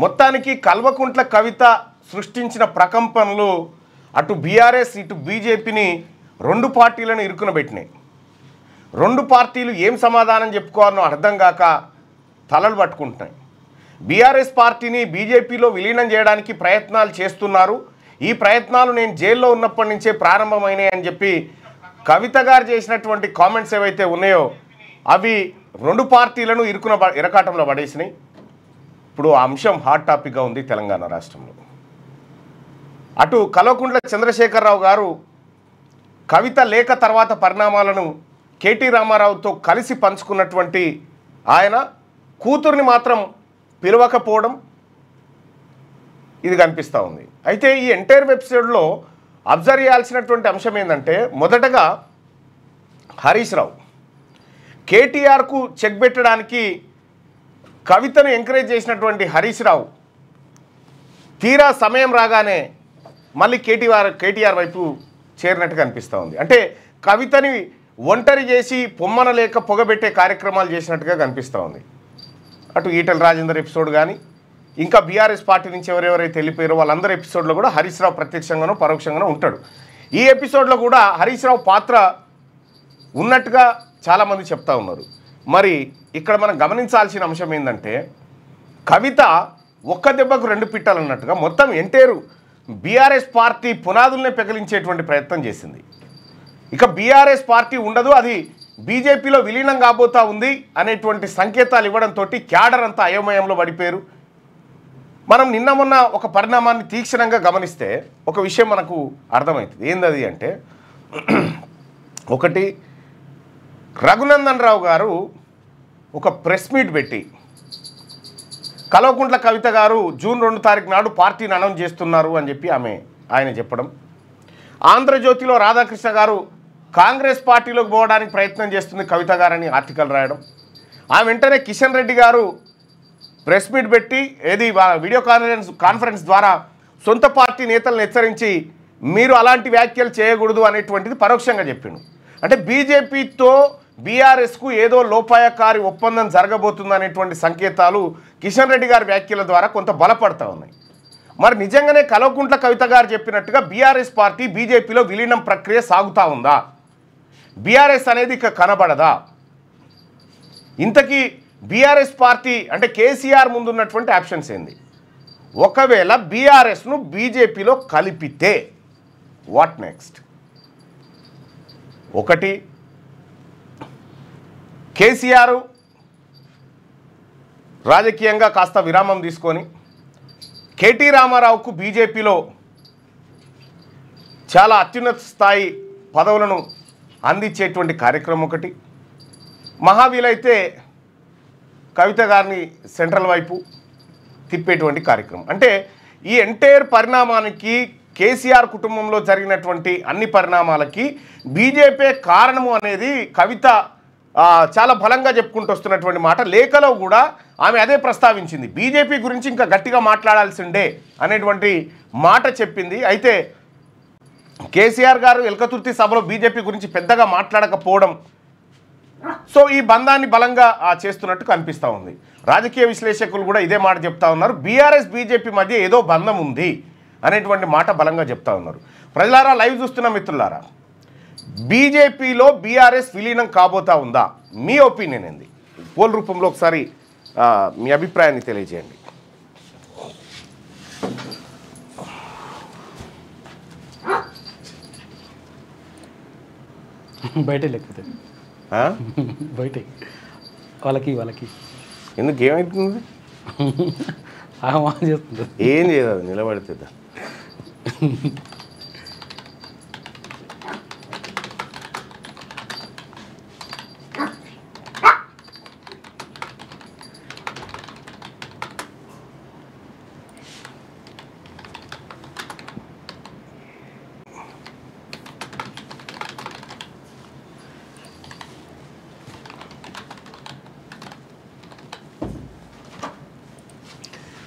మొత్తానికి కల్వకుంట్ల కవిత సృష్టించిన ప్రకంపనలు అటు బీఆర్ఎస్ ఇటు బీజేపీని రెండు పార్టీలను ఇరుకునబెట్టినాయి. రెండు పార్టీలు ఏం సమాధానం చెప్పుకోవాలో అర్థం కాక తలలు పట్టుకుంటున్నాయి. బీఆర్ఎస్ పార్టీని బీజేపీలో విలీనం చేయడానికి ప్రయత్నాలు చేస్తున్నారు. ఈ ప్రయత్నాలు నేను జైల్లో ఉన్నప్పటి నుంచే ప్రారంభమైనాయి అని చెప్పి కవిత గారు చేసినటువంటి కామెంట్స్ ఏవైతే ఉన్నాయో అవి రెండు పార్టీలను ఇరకాటంలో పడేసినాయి. ఇప్పుడు ఆ అంశం హాట్ టాపిక్గా ఉంది తెలంగాణ రాష్ట్రంలో. అటు కల్వకుంట్ల చంద్రశేఖరరావు గారు కవిత లేఖ తర్వాత పరిణామాలను కేటీ రామారావుతో కలిసి పంచుకున్నటువంటి ఆయన కూతుర్ని మాత్రం పిలవకపోవడం ఇది కనిపిస్తూ ఉంది. అయితే ఈ ఎంటైర్ వెబ్సైట్లో అబ్జర్వ్ చేయాల్సినటువంటి అంశం ఏంటంటే, మొదటగా హరీష్ రావు కేటీఆర్కు చెక్ పెట్టడానికి కవితను ఎంకరేజ్ చేసినటువంటి హరీష్ రావు తీరా సమయం రాగానే మళ్ళీ కేటీఆర్ వైపు చేరినట్టుగా అనిపిస్తూ ఉంది. అంటే కవితని ఒంటరి చేసి పొమ్మన లేక పొగబెట్టే కార్యక్రమాలు చేసినట్టుగా కనిపిస్తూ ఉంది. అటు ఈటెల రాజేందర్ ఎపిసోడ్ కానీ ఇంకా బీఆర్ఎస్ పార్టీ నుంచి ఎవరెవరైతే వెళ్ళిపోయారో వాళ్ళందరి ఎపిసోడ్లో కూడా హరీష్ రావు ప్రత్యక్షంగానో పరోక్షంగానో ఉంటాడు. ఈ ఎపిసోడ్లో కూడా హరీష్ రావు పాత్ర ఉన్నట్టుగా చాలామంది చెప్తా ఉన్నారు. మరి ఇక్కడ మనం గమనించాల్సిన అంశం ఏంటంటే, కవిత ఒక్క దెబ్బకు రెండు పిట్టాలన్నట్టుగా మొత్తం ఎంటైర్ బీఆర్ఎస్ పార్టీ పునాదుల్నే పెకిలించేటువంటి ప్రయత్నం చేసింది. ఇక బీఆర్ఎస్ పార్టీ ఉండదు, అది బీజేపీలో విలీనం కాబోతా ఉంది అనేటువంటి సంకేతాలు ఇవ్వడంతో క్యాడర్ అంతా అయోమయంలో పడిపోయారు. మనం నిన్న మొన్న ఒక పరిణామాన్ని తీక్షణంగా గమనిస్తే ఒక విషయం మనకు అర్థమవుతుంది. ఏందది అంటే, ఒకటి రఘునందన్ రావు గారు ఒక ప్రెస్ మీట్ పెట్టి కల్వకుంట్ల కవిత గారు జూన్ 2 తారీఖు నాడు పార్టీని అనౌన్స్ చేస్తున్నారు అని చెప్పి ఆయన చెప్పడం, ఆంధ్రజ్యోతిలో రాధాకృష్ణ గారు కాంగ్రెస్ పార్టీలోకి పోవడానికి ప్రయత్నం చేస్తుంది కవిత గారని ఆర్టికల్ రాయడం, ఆ వెంటనే కిషన్ రెడ్డి గారు ప్రెస్ మీట్ పెట్టి వీడియో కాన్ఫరెన్స్ ద్వారా సొంత పార్టీ నేతలను హెచ్చరించి మీరు అలాంటి వ్యాఖ్యలు చేయకూడదు అనేటువంటిది పరోక్షంగా చెప్పిండు. అంటే బీజేపీతో బీఆర్ఎస్కు ఏదో లోపాయకారి ఒప్పందం జరగబోతుంది అనేటువంటి సంకేతాలు కిషన్ రెడ్డి గారి వ్యాఖ్యల ద్వారా కొంత బలపడతా ఉన్నాయి. మరి నిజంగానే కల్వకుంట్ల కవిత గారు చెప్పినట్టుగా బీఆర్ఎస్ పార్టీ బీజేపీలో విలీనం ప్రక్రియ సాగుతూ ఉందా? బీఆర్ఎస్ అనేది ఇక కనబడదా? ఇంతకీ బీఆర్ఎస్ పార్టీ అంటే కేసీఆర్ ముందున్నటువంటి ఆప్షన్స్ ఏంది? ఒకవేళ బీఆర్ఎస్ను బీజేపీలో కలిపితే వాట్ నెక్స్ట్? ఒకటి, కేసీఆర్ రాజకీయంగా కాస్త విరామం తీసుకొని కేటీ రామారావుకు బీజేపీలో చాలా అత్యున్నత స్థాయి పదవులను అందించేటువంటి కార్యక్రమం ఒకటి, మహావీలైతే కవిత గారిని సెంట్రల్ వైపు తిప్పేటువంటి కార్యక్రమం. అంటే ఈ ఎంటైర్ పరిణామానికి కేసీఆర్ కుటుంబంలో జరిగినటువంటి అన్ని పరిణామాలకి బీజేపీ కారణము అనేది కవిత చాలా బలంగా చెప్పుకుంటూ వస్తున్నటువంటి మాట. లేఖలో కూడా ఆమె అదే ప్రస్తావించింది, బీజేపీ గురించి ఇంకా గట్టిగా మాట్లాడాల్సిందే అనేటువంటి మాట చెప్పింది. అయితే కేసీఆర్ గారు ఎల్కతుర్తి సభలో బీజేపీ గురించి పెద్దగా మాట్లాడకపోవడం, సో ఈ బంధాన్ని బలంగా చేస్తున్నట్టు కనిపిస్తూ ఉంది. రాజకీయ విశ్లేషకులు కూడా ఇదే మాట చెప్తా ఉన్నారు, బీఆర్ఎస్ బీజేపీ మధ్య ఏదో బంధం ఉంది అనేటువంటి మాట బలంగా చెప్తా ఉన్నారు. ప్రజలారా, లైవ్ చూస్తున్న మిత్రులారా, బీజేపీలో బీఆర్ఎస్ విలీనం కాబోతా ఉందా? మీ ఒపీనియన్ ఏంది? పోల్ రూపంలో ఒకసారి మీ అభిప్రాయాన్ని తెలియజేయండి. బయట లేకపోతే బయట వాళ్ళకి ఎందుకు ఏమవుతుంది? చేస్తుంది, ఏం చేయదు, నిలబడుతుందా?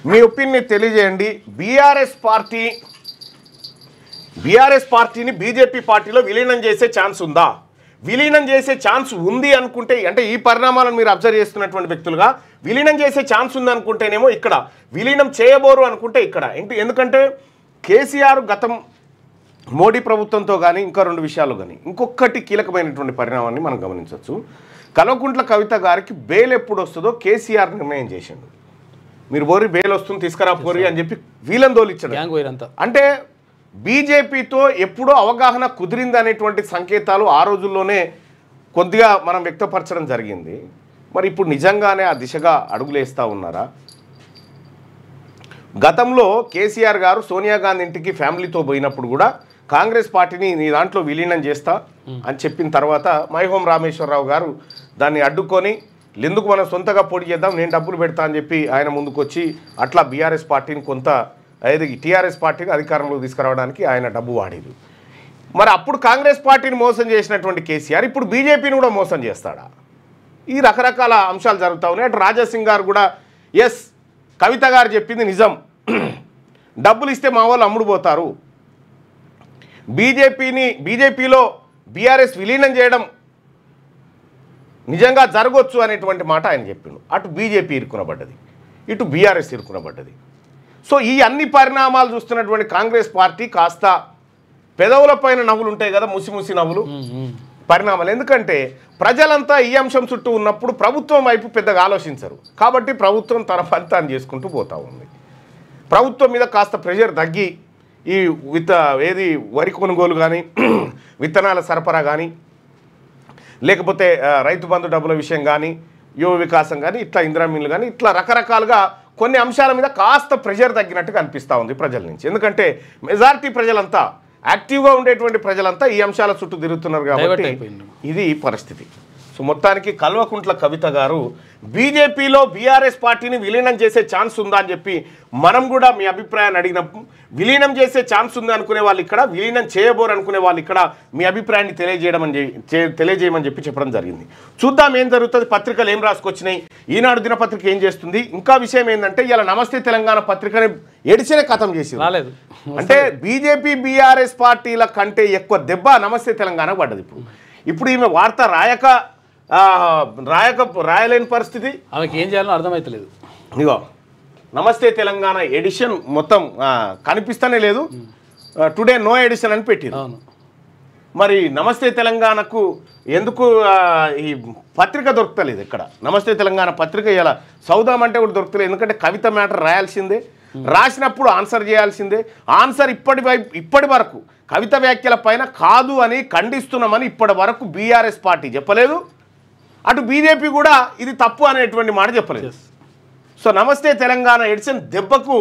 మీ ఒపీనియన్ తెలియజేయండి. బీఆర్ఎస్ పార్టీని బీజేపీ పార్టీలో విలీనం చేసే ఛాన్స్ ఉందా? విలీనం చేసే ఛాన్స్ ఉంది అనుకుంటే, అంటే ఈ పరిణామాలను మీరు అబ్జర్వ్ చేస్తున్నటువంటి వ్యక్తులుగా విలీనం చేసే ఛాన్స్ ఉంది అనుకుంటేనేమో ఇక్కడ, విలీనం చేయబోరు అనుకుంటే ఇక్కడ. ఎందుకంటే కేసీఆర్ గతం మోడీ ప్రభుత్వంతో కానీ ఇంకా 2 విషయాలు కానీ ఇంకొకటి కీలకమైనటువంటి పరిణామాన్ని మనం గమనించవచ్చు. కల్వకుంట్ల కవిత గారికి బెయిల్ ఎప్పుడు వస్తుందో కేసీఆర్ నిర్ణయం చేసిండు. మీరు బోరి బెయిల్ వస్తుంది తీసుకురా పోరి అని చెప్పి వీళ్ళని తోలిచ్చాడు. అంటే బీజేపీతో ఎప్పుడో అవగాహన కుదిరింది అనేటువంటి సంకేతాలు ఆ రోజుల్లోనే కొద్దిగా మనం వ్యక్తపరచడం జరిగింది. మరి ఇప్పుడు నిజంగానే ఆ దిశగా అడుగులేస్తూ ఉన్నారా? గతంలో కేసీఆర్ గారు సోనియా గాంధీ ఇంటికి ఫ్యామిలీతో పోయినప్పుడు కూడా కాంగ్రెస్ పార్టీని నీ దాంట్లో విలీనం చేస్తా అని చెప్పిన తర్వాత మైహోం రామేశ్వరరావు గారు దాన్ని అడ్డుకొని, ఎందుకు మనం సొంతగా పోటీ చేద్దాం, నేను డబ్బులు పెడతా అని చెప్పి ఆయన ముందుకు వచ్చి అట్లా బీఆర్ఎస్ పార్టీని కొంత అదే టీఆర్ఎస్ పార్టీని అధికారంలోకి తీసుకురావడానికి ఆయన డబ్బు వాడేది. మరి అప్పుడు కాంగ్రెస్ పార్టీని మోసం చేసినటువంటి కేసీఆర్ ఇప్పుడు బీజేపీని కూడా మోసం చేస్తాడా? ఈ రకరకాల అంశాలు జరుగుతూ ఉన్నాయి. అటు రాజాసింగ్ గారు కూడా ఎస్ కవిత గారు చెప్పింది నిజం, డబ్బులు ఇస్తే మా వాళ్ళు అమ్ముడు పోతారు, బీజేపీలో బీఆర్ఎస్ విలీనం చేయడం నిజంగా జరగవచ్చు అనేటువంటి మాట ఆయన చెప్పిండు. అటు బీజేపీ ఇరుకునబడ్డది, ఇటు బీఆర్ఎస్ ఇరుకునబడ్డది. సో ఈ అన్ని పరిణామాలు చూస్తున్నటువంటి కాంగ్రెస్ పార్టీ కాస్త పెదవుల పైన నవ్వులు ఉంటాయి కదా, ముసి నవ్వులు పరిణామాలు. ఎందుకంటే ప్రజలంతా ఈ అంశం చుట్టూ ఉన్నప్పుడు ప్రభుత్వం వైపు పెద్దగా ఆలోచించరు కాబట్టి ప్రభుత్వం తన ఫలితాన్ని చేసుకుంటూ పోతూ ఉంది. ప్రభుత్వం మీద కాస్త ప్రెషర్ తగ్గి ఈ వరి కొనుగోలు కానీ, విత్తనాల సరఫరా కానీ, లేకపోతే రైతు బంధు డబ్బుల విషయం కానీ, యువ వికాసం కానీ, ఇట్లా ఇందిరామిన్లు కానీ, ఇట్లా రకరకాలుగా కొన్ని అంశాల మీద కాస్త ప్రెషర్ తగ్గినట్టుగా అనిపిస్తూ ఉంది ప్రజల నుంచి. ఎందుకంటే మెజారిటీ ప్రజలంతా, యాక్టివ్గా ఉండేటువంటి ప్రజలంతా ఈ అంశాల చుట్టూ తిరుగుతున్నారు కాబట్టి ఇది పరిస్థితి. సో మొత్తానికి కల్వకుంట్ల కవిత గారు బీజేపీలో బీఆర్ఎస్ పార్టీని విలీనం చేసే ఛాన్స్ ఉందా అని చెప్పి మనం కూడా మీ అభిప్రాయాన్ని అడిగినప్పుడు, విలీనం చేసే ఛాన్స్ ఉంది అనుకునే వాళ్ళు ఇక్కడ, విలీనం చేయబోరు అనుకునే వాళ్ళు ఇక్కడ మీ అభిప్రాయాన్ని తెలియజేయమని చెప్పడం జరిగింది. చూద్దాం ఏం జరుగుతుంది, పత్రికలు ఏం రాసుకొచ్చినాయి, ఈనాడు దినపత్రిక ఏం చేస్తుంది. ఇంకా విషయం ఏంటంటే ఇలా నమస్తే తెలంగాణ పత్రికని ఎడిచిన కథం చేసి రాలేదు. అంటే బీజేపీ బీఆర్ఎస్ పార్టీల కంటే ఎక్కువ దెబ్బ నమస్తే తెలంగాణ పడ్డది. ఇప్పుడు ఈమె వార్త రాయలేని పరిస్థితి, ఆమెకి ఏం చేయాలో అర్థమవుతలేదు. ఇగో నమస్తే తెలంగాణ ఎడిషన్ మొత్తం కనిపిస్తూనే లేదు, టుడే నో ఎడిషన్ అని పెట్టింది. మరి నమస్తే తెలంగాణకు ఎందుకు ఈ పత్రిక దొరుకుతలేదు? ఇక్కడ నమస్తే తెలంగాణ పత్రిక ఇలా సౌదామంటే కూడా దొరుకుతలేదు. ఎందుకంటే కవిత మ్యాటర్ రాయాల్సిందే, రాసినప్పుడు ఆన్సర్ చేయాల్సిందే. ఆన్సర్ ఇప్పటి వరకు కవిత వ్యాఖ్యల పైన కాదు అని ఖండిస్తున్నామని ఇప్పటి వరకు బీఆర్ఎస్ పార్టీ చెప్పలేదు, అటు బీజేపీ కూడా ఇది తప్పు అనేటువంటి మాట చెప్పలేదు. సో నమస్తే తెలంగాణ ఎడిషన్ దెబ్బకు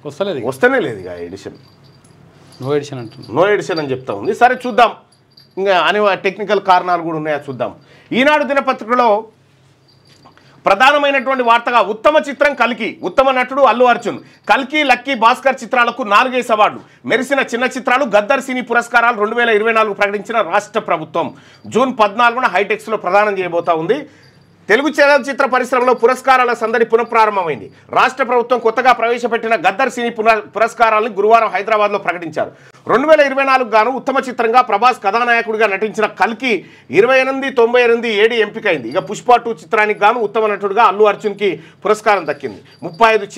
వస్తేనే లేదు ఇక ఎడిషన్, నో ఎడిషన్ అని చెప్తా ఉంది. సరే చూద్దాం, ఇంకా అనే టెక్నికల్ కారణాలు కూడా ఉన్నాయా చూద్దాం. ఈనాడు దినపత్రికలో ప్రధానమైనటువంటి వార్తగా ఉత్తమ చిత్రం కల్కి, ఉత్తమ నటుడు అల్లు అర్జున్, కల్కి, లక్కీ, భాస్కర్ చిత్రాలకు 4 అవార్డులు, మెరిసిన చిన్న చిత్రాలు గద్దర్ సినీ పురస్కారాలు 2024 ప్రకటించిన రాష్ట్ర ప్రభుత్వం. జూన్ 14న హైటెక్స్లో ప్రదానం చేయబోతా ఉంది. తెలుగు చలనచిత్ర పరిశ్రమలో పురస్కారాల సందడి పునఃప్రారంభమైంది. రాష్ట్ర ప్రభుత్వం కొత్తగా ప్రవేశపెట్టిన గద్దర్ సినీ పురస్కారాలను గురువారం హైదరాబాద్లో ప్రకటించారు. 2024 గాను ఉత్తమ చిత్రంగా ప్రభాస్ కథానాయకుడిగా నటించిన కల్కి 2898 ఏడి ఎంపికైంది. ఇక పుష్ప 2 చిత్రానికి గాను ఉత్తమ నటుడిగా అల్లు అర్జున్కి పురస్కారం దక్కింది. 35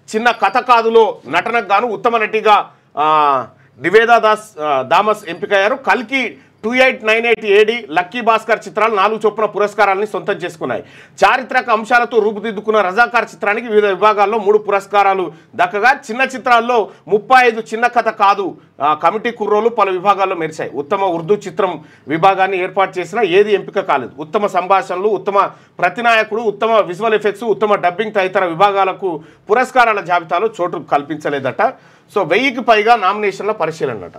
చిన్న కథ కాదులో నటనకు గాను ఉత్తమ నటిగా నివేదా దామస్ ఎంపికయ్యారు. కల్కి 2898 ఏడి, లక్కీ, భాస్కర్ చిత్రాలు 4 చొప్పున పురస్కారాలని సొంతం చేసుకున్నాయి. చారిత్రక అంశాలతో రూపుదిద్దుకున్న రజాకార్ చిత్రానికి వివిధ విభాగాల్లో 3 పురస్కారాలు దక్కగా చిన్న చిత్రాల్లో 35 చిన్న కథ కాదు కమిటీ కుర్రోలు పలు విభాగాల్లో మెరిశాయి. ఉత్తమ ఉర్దూ చిత్రం విభాగాన్ని ఏర్పాటు చేసినా ఏది ఎంపిక కాలేదు. ఉత్తమ సంభాషణలు, ఉత్తమ ప్రతినాయకుడు, ఉత్తమ విజువల్ ఎఫెక్ట్స్, ఉత్తమ డబ్బింగ్ తదితర విభాగాలకు పురస్కారాల జాబితాలో చోటు కల్పించలేదట. సో 1000కి పైగా నామినేషన్ల పరిశీలనట.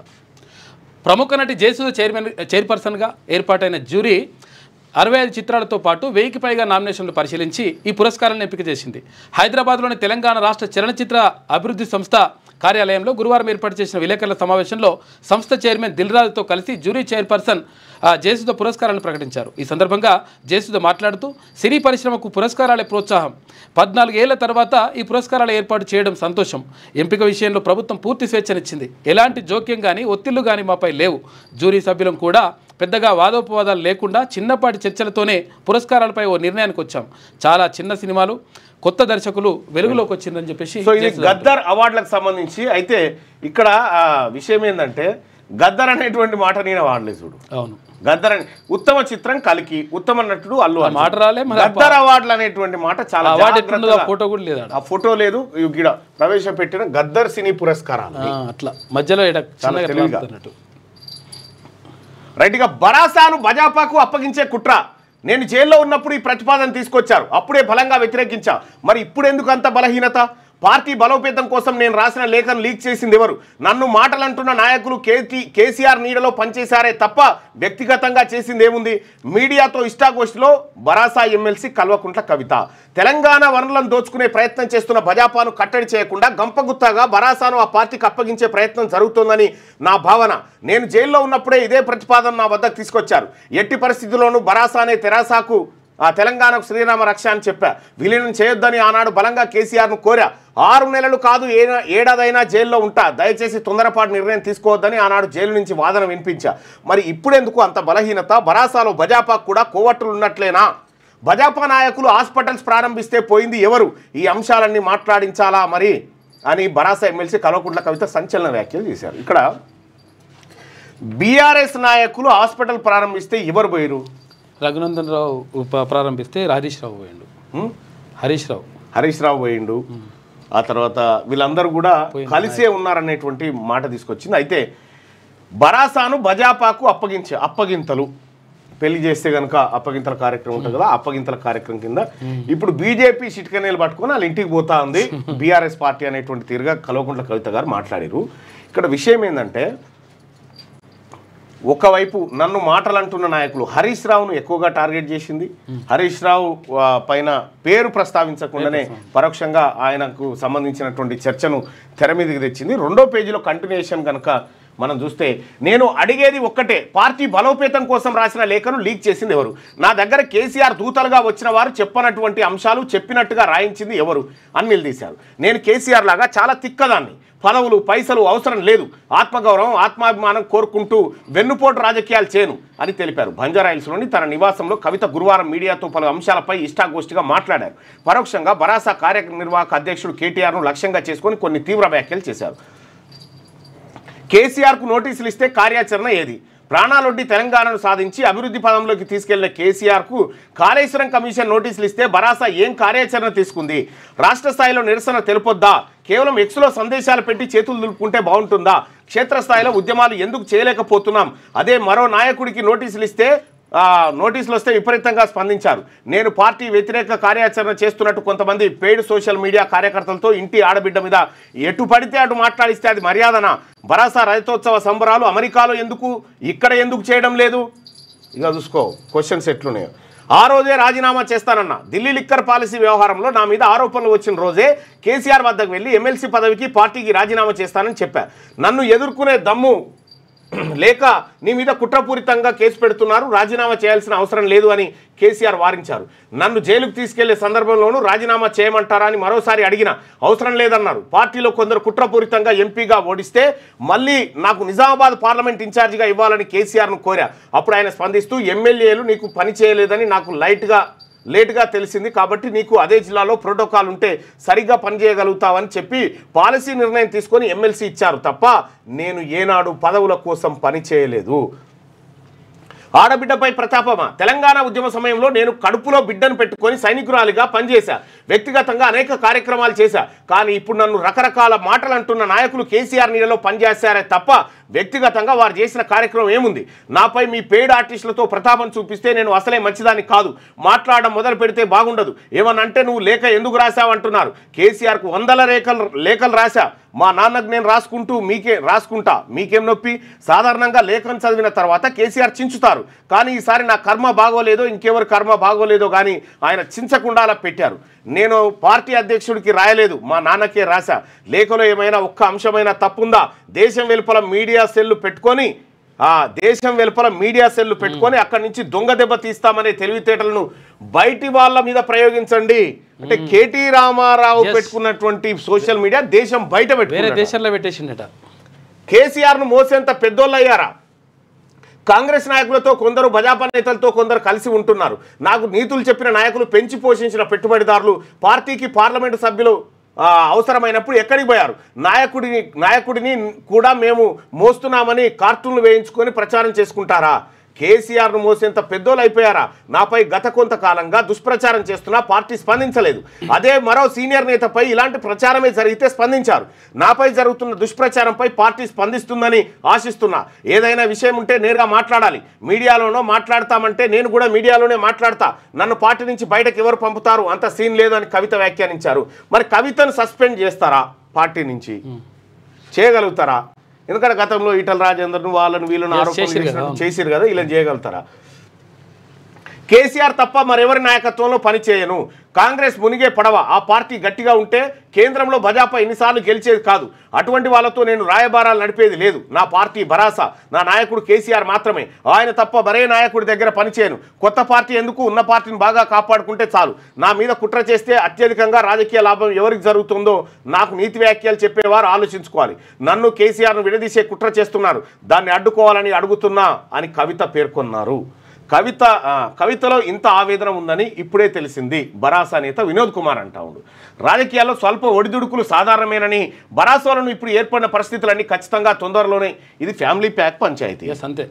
ప్రముఖ నటి జయసుధ చైర్పర్సన్గా ఏర్పాటైన జ్యూరీ 65 చిత్రాలతో పాటు 1000కి పైగా నామినేషన్లు పరిశీలించి ఈ పురస్కారాలను ఎంపిక చేసింది. హైదరాబాద్లోని తెలంగాణ రాష్ట్ర చలనచిత్ర అభివృద్ధి సంస్థ కార్యాలయంలో గురువారం ఏర్పాటు చేసిన విలేకరుల సమావేశంలో సంస్థ చైర్మన్ దిల్రాజుతో కలిసి జ్యూరీ చైర్పర్సన్ జయసుధ పురస్కారాలను ప్రకటించారు. ఈ సందర్భంగా జయసుధ మాట్లాడుతూ సినీ పరిశ్రమకు పురస్కారాలే ప్రోత్సాహం, 14 ఏళ్ల తర్వాత ఈ పురస్కారాల ఏర్పాటు చేయడం సంతోషం. ఎంపిక విషయంలో ప్రభుత్వం పూర్తి స్వేచ్ఛనిచ్చింది. ఎలాంటి జోక్యం కానీ ఒత్తిళ్లు కానీ మాపై లేవు. జ్యూరీ సభ్యులం కూడా పెద్దగా వాదోపవాదాలు లేకుండా చిన్నపాటి చర్చలతోనే పురస్కారాలపై ఓ నిర్ణయానికి వచ్చాం. చాలా చిన్న సినిమాలు, కొత్త దర్శకులు వెలుగులోకి వచ్చిందని చెప్పేసి. సో ఇది గద్దర్ అవార్డులకు సంబంధించి అయితే ఇక్కడ విషయం ఏంటంటే గద్దర్ అనేటువంటి మాట నేను వాడలేదు చూడు. అవును, గద్దర్ అని ఉత్తమ చిత్రం కలికి, ఉత్తమ నటుడు అల్లు అర్జున్. మాట రాలే. గద్దర్ అవార్డులు అనేటువంటి మాట చాలా ఫోటో కూడా లేదు, ఆ ఫోటో లేదు. ఇక్కడ ప్రవేశపెట్టిన గద్దర్ సినీ పురస్కారాలు అట్లా మధ్యలో రైట్ గా బరాసాను భాజపాకు అప్పగించే కుట్ర. నేను జైల్లో ఉన్నప్పుడు ఈ ప్రతిపాదన తీసుకొచ్చారు, అప్పుడే బలంగా వ్యతిరేకించా. మరి ఇప్పుడు ఎందుకు అంత బలహీనత? పార్టీ బలోపేతం కోసం నేను రాసిన లేఖను లీక్ చేసింది ఎవరు? నన్ను మాటలంటున్న నాయకులు కేసీఆర్ నీడలో పనిచేశారే తప్ప వ్యక్తిగతంగా చేసింది ఏముంది? మీడియాతో ఇష్టాగోష్ఠిలో బరాసా ఎమ్మెల్సీ కల్వకుంట్ల కవిత. తెలంగాణ వనరులను దోచుకునే ప్రయత్నం చేస్తున్న భాజపాను కట్టడి చేయకుండా గంపగుత్తగా బరాసాను ఆ పార్టీకి అప్పగించే ప్రయత్నం జరుగుతోందని నా భావన. నేను జైల్లో ఉన్నప్పుడే ఇదే ప్రతిపాదన నా వద్దకు తీసుకొచ్చారు. ఎట్టి పరిస్థితుల్లోనూ బరాసానే తెరాసాకు తెలంగాణకు శ్రీరామ రక్ష అని చెప్పా. విలీనం చేయొద్దని ఆనాడు బలంగా కేసీఆర్ను కోరా. 6 నెలలు కాదు, ఏడాదైనా జైల్లో ఉంటా, దయచేసి తొందరపాటు నిర్ణయం తీసుకోవద్దని ఆనాడు జైలు నుంచి వాదన వినిపించా. మరి ఇప్పుడెందుకు అంత బలహీనత? బరాసాలో భాజపాకు కూడా కోవట్టులు ఉన్నట్లేనా? భాజపా నాయకులు హాస్పిటల్స్ ప్రారంభిస్తే పోయింది ఎవరు? ఈ అంశాలన్నీ మాట్లాడించాలా మరి అని బరాసా ఎమ్మెల్సీ కల్వకుంట్ల కవిత సంచలన వ్యాఖ్యలు చేశారు. ఇక్కడ బీఆర్ఎస్ నాయకులు హాస్పిటల్ ప్రారంభిస్తే ఎవరు పోయారు? రఘునందన్ రావు ప్రారంభిస్తే హరీష్ రావు పోయిండు. హరీష్ రావు పోయిండు. ఆ తర్వాత వీళ్ళందరూ కూడా కలిసే ఉన్నారనేటువంటి మాట తీసుకొచ్చింది. అయితే బరాసాను భాజపాకు అప్పగింతలు పెళ్లి చేస్తే కనుక అప్పగింతల కార్యక్రమం ఉంటుంది కదా, అప్పగింతల కార్యక్రమం కింద ఇప్పుడు బీజేపీ చిటికనేలు పట్టుకొని వాళ్ళ ఇంటికి పోతా ఉంది బీఆర్ఎస్ పార్టీ అనేటువంటి తీరుగా కల్వకుంట్ల కవిత గారు మాట్లాడారు. ఇక్కడ విషయం ఏంటంటే ఒకవైపు నన్ను మాటలంటున్న నాయకులు హరీష్ రావును ఎక్కువగా టార్గెట్ చేసింది. హరీష్ రావు పైన పేరు ప్రస్తావించకుండానే పరోక్షంగా ఆయనకు సంబంధించినటువంటి చర్చను తెర మీదకి తెచ్చింది. 2వ పేజీలో కంటిన్యూషన్ కనుక మనం చూస్తే, నేను అడిగేది ఒక్కటే, పార్టీ బలోపేతం కోసం రాసిన లేఖను లీక్ చేసింది ఎవరు? నా దగ్గర కేసీఆర్ దూతలుగా వచ్చిన వారు చెప్పనటువంటి అంశాలు చెప్పినట్టుగా రాయించింది ఎవరు అని నిలదీశారు. నేను కేసీఆర్ లాగా చాలా తిక్కదాన్ని, పదవులు పైసలు అవసరం లేదు, ఆత్మగౌరవం ఆత్మాభిమానం కోరుకుంటూ వెన్నుపోటు రాజకీయాలు చేయను అని తెలిపారు. బంజారాహిల్స్లోని తన నివాసంలో కవిత గురువారం మీడియాతో పలు అంశాలపై ఇష్టాగోష్ఠిగా మాట్లాడారు. పరోక్షంగా బరాసా కార్యనిర్వాహక అధ్యక్షుడు కేటీఆర్ను లక్ష్యంగా చేసుకొని కొన్ని తీవ్ర వ్యాఖ్యలు చేశారు. కేసీఆర్కు నోటీసులు ఇస్తే కార్యాచరణ ఏది? ప్రాణాలొడ్డి తెలంగాణను సాధించి అభివృద్ధి పదంలోకి తీసుకెళ్లిన కేసీఆర్కు కాళేశ్వరం కమిషన్ నోటీసులు ఇస్తే బరాసా ఏం కార్యాచరణ తీసుకుంది? రాష్ట్ర స్థాయిలో నిరసన తెలుపొద్దా? కేవలం ఎక్స్లో సందేశాలు పెట్టి చేతులు దులుపుకుంటే బాగుంటుందా? క్షేత్రస్థాయిలో ఉద్యమాలు ఎందుకు చేయలేకపోతున్నాం? అదే మరో నాయకుడికి నోటీసులు ఇస్తే నోటీసులు వస్తే విపరీతంగా స్పందించారు. నేను పార్టీ వ్యతిరేక కార్యాచరణ చేస్తున్నట్టు కొంతమంది పెయిడ్ సోషల్ మీడియా కార్యకర్తలతో ఇంటి ఆడబిడ్డ మీద ఎటు పడితే అటు మాట్లాడిస్తే అది మర్యాదనా? బరాసా రజతోత్సవ సంబరాలు అమెరికాలో ఎందుకు, ఇక్కడ ఎందుకు చేయడం లేదు? ఇక చూసుకో క్వశ్చన్స్ ఎట్లున్నాయో. ఆ రోజే రాజీనామా చేస్తానన్నా. ఢిల్లీ లిక్కర్ పాలసీ వ్యవహారంలో నా మీద ఆరోపణలు వచ్చిన రోజే కేసీఆర్ వద్దకు వెళ్ళి ఎమ్మెల్సీ పదవికి పార్టీకి రాజీనామా చేస్తానని చెప్పా. నన్ను ఎదుర్కొనే దమ్ము లేక నీ మీద కుట్రపూరితంగా కేసు పెడుతున్నారు, రాజీనామా చేయాల్సిన అవసరం లేదు అని కేసీఆర్ వారించారు. నన్ను జైలుకు తీసుకెళ్లే సందర్భంలోనూ రాజీనామా చేయమంటారా అని మరోసారి అడిగిన, అవసరం లేదన్నారు. పార్టీలో కొందరు కుట్రపూరితంగా ఎంపీగా ఓడిస్తే మళ్ళీ నాకు నిజామాబాద్ పార్లమెంట్ ఇన్ఛార్జిగా ఇవ్వాలని కేసీఆర్ను కోరా. అప్పుడు ఆయన స్పందిస్తూ, ఎమ్మెల్యేలు నీకు పని చేయలేదని నాకు లేటుగా తెలిసింది, కాబట్టి నీకు అదే జిల్లాలో ప్రోటోకాల్ ఉంటే సరిగ్గా పనిచేయగలుగుతావని చెప్పి పాలసీ నిర్ణయం తీసుకొని ఎమ్మెల్సీ ఇచ్చారు తప్ప నేను ఏనాడు పదవుల కోసం పని చేయలేదు. ఆడబిడ్డపై ప్రతాపమా? తెలంగాణ ఉద్యమ సమయంలో నేను కడుపులో బిడ్డను పెట్టుకొని సైనికురాలిగా పనిచేశా. వ్యక్తిగతంగా అనేక కార్యక్రమాలు చేశా. కానీ ఇప్పుడు నన్ను రకరకాల మాటలు అంటున్న నాయకులు కేసీఆర్ నీడలో పనిచేశారే తప్ప వ్యక్తిగతంగా వారు చేసిన కార్యక్రమం ఏముంది? నాపై మీ పెయిడ్ ఆర్టిస్టులతో ప్రతాపం చూపిస్తే నేను అసలే మంచిదాన్ని కాదు. మాట్లాడడం మొదలు పెడితే బాగుండదు. ఏమనంటే నువ్వు లేఖ ఎందుకు రాశావంటున్నారు. కేసీఆర్కు 100 లేఖలు రాశా. మా నాన్నకు నేను రాసుకుంటా, మీకేం నొప్పి? సాధారణంగా లేఖను చదివిన తర్వాత కేసీఆర్ చించుతారు. పెట్టారు. కానీ ఈసారి నా కర్మ బాగోలేదో ఇంకెవరి కర్మ బాగోలేదో కానీ ఆయన చించకుండా అలా పెట్టారు. నేను పార్టీ అధ్యక్షుడికి రాయలేదు, మా నాన్నకే రాశా. లేఖలో ఏమైనా ఒక్క అంశమైనా తప్పుందా? దేశం వెలుపల మీడియా సెల్లు పెట్టుకొని అక్కడి నుంచి దొంగ దెబ్బ తీస్తామనే తెలివితేటలను బయటి వాళ్ళ మీద ప్రయోగించండి అంటే కేటీ రామారావు పెట్టుకున్నటువంటి సోషల్ మీడియా దేశం బయట పెట్టేసిండట. కేసీఆర్ ను మోసేంత పెద్దోళ్ళు అయ్యారా? కాంగ్రెస్ నాయకులతో కొందరు, భాజపా నేతలతో కొందరు కలిసి ఉంటున్నారు. నాకు నీతులు చెప్పిన నాయకులు, పెంచి పోషించిన పెట్టుబడిదారులు, పార్టీకి పార్లమెంటు సభ్యులు అవసరమైనప్పుడు ఎక్కడికి పోయారు? నాయకుడిని కూడా మేము మోస్తున్నామని కార్టూన్లు వేయించుకొని ప్రచారం చేసుకుంటారా? కేసీఆర్ను మోసేంత పెద్దోళ్ళు అయిపోయారా? నాపై గత కొంతకాలంగా దుష్ప్రచారం చేస్తున్నా పార్టీ స్పందించలేదు. అదే మరో సీనియర్ నేతపై ఇలాంటి ప్రచారమే జరిగితే స్పందించారు. నాపై జరుగుతున్న దుష్ప్రచారంపై పార్టీ స్పందిస్తుందని ఆశిస్తున్నా. ఏదైనా విషయం ఉంటే నేరుగా మాట్లాడాలి. మీడియాలోనో మాట్లాడతామంటే నేను కూడా మీడియాలోనే మాట్లాడతా. నన్ను పార్టీ నుంచి బయటకు ఎవరు పంపుతారు? అంత సీన్ లేదు అని కవిత వ్యాఖ్యానించారు. మరి కవితను సస్పెండ్ చేస్తారా? పార్టీ నుంచి చేయగలుగుతారా? ఎందుకంటే గతంలో ఈటల రాజేందర్ను వాళ్ళను వీళ్ళను ఆరోపణలు చేసిరు కదా, ఇలా చేయగలుగుతారా? కేసీఆర్ తప్ప మరెవరి నాయకత్వంలో పనిచేయను. కాంగ్రెస్ మునిగే పడవ. ఆ పార్టీ గట్టిగా ఉంటే కేంద్రంలో భాజపా ఎన్నిసార్లు గెలిచేది కాదు. అటువంటి వాళ్ళతో నేను రాయబారాలు నడిపేది లేదు. నా పార్టీ భరాసా, నా నాయకుడు కేసీఆర్ మాత్రమే. ఆయన తప్ప మరే నాయకుడి దగ్గర పనిచేయను. కొత్త పార్టీ ఎందుకు? ఉన్న పార్టీని బాగా కాపాడుకుంటే చాలు. నా మీద కుట్ర చేస్తే అత్యధికంగా రాజకీయ లాభం ఎవరికి జరుగుతుందో నాకు నీతి వ్యాఖ్యలు చెప్పేవారు ఆలోచించుకోవాలి. నన్ను కేసీఆర్ను విడదీసే కుట్ర చేస్తున్నారు, దాన్ని అడ్డుకోవాలని అడుగుతున్నా అని కవిత పేర్కొన్నారు. కవితలో ఇంత ఆవేదన ఉందని ఇప్పుడే తెలిసింది. బరాసా నేత వినోద్ కుమార్ అంటా ఉండు. రాజకీయాల్లో స్వల్ప ఒడిదుడుకులు సాధారణమేనని, బరాసాలను ఇప్పుడు ఏర్పడిన పరిస్థితులన్నీ ఖచ్చితంగా తొందరలోనే, ఇది ఫ్యామిలీ ప్యాక్ పంచాయతీ అంతే,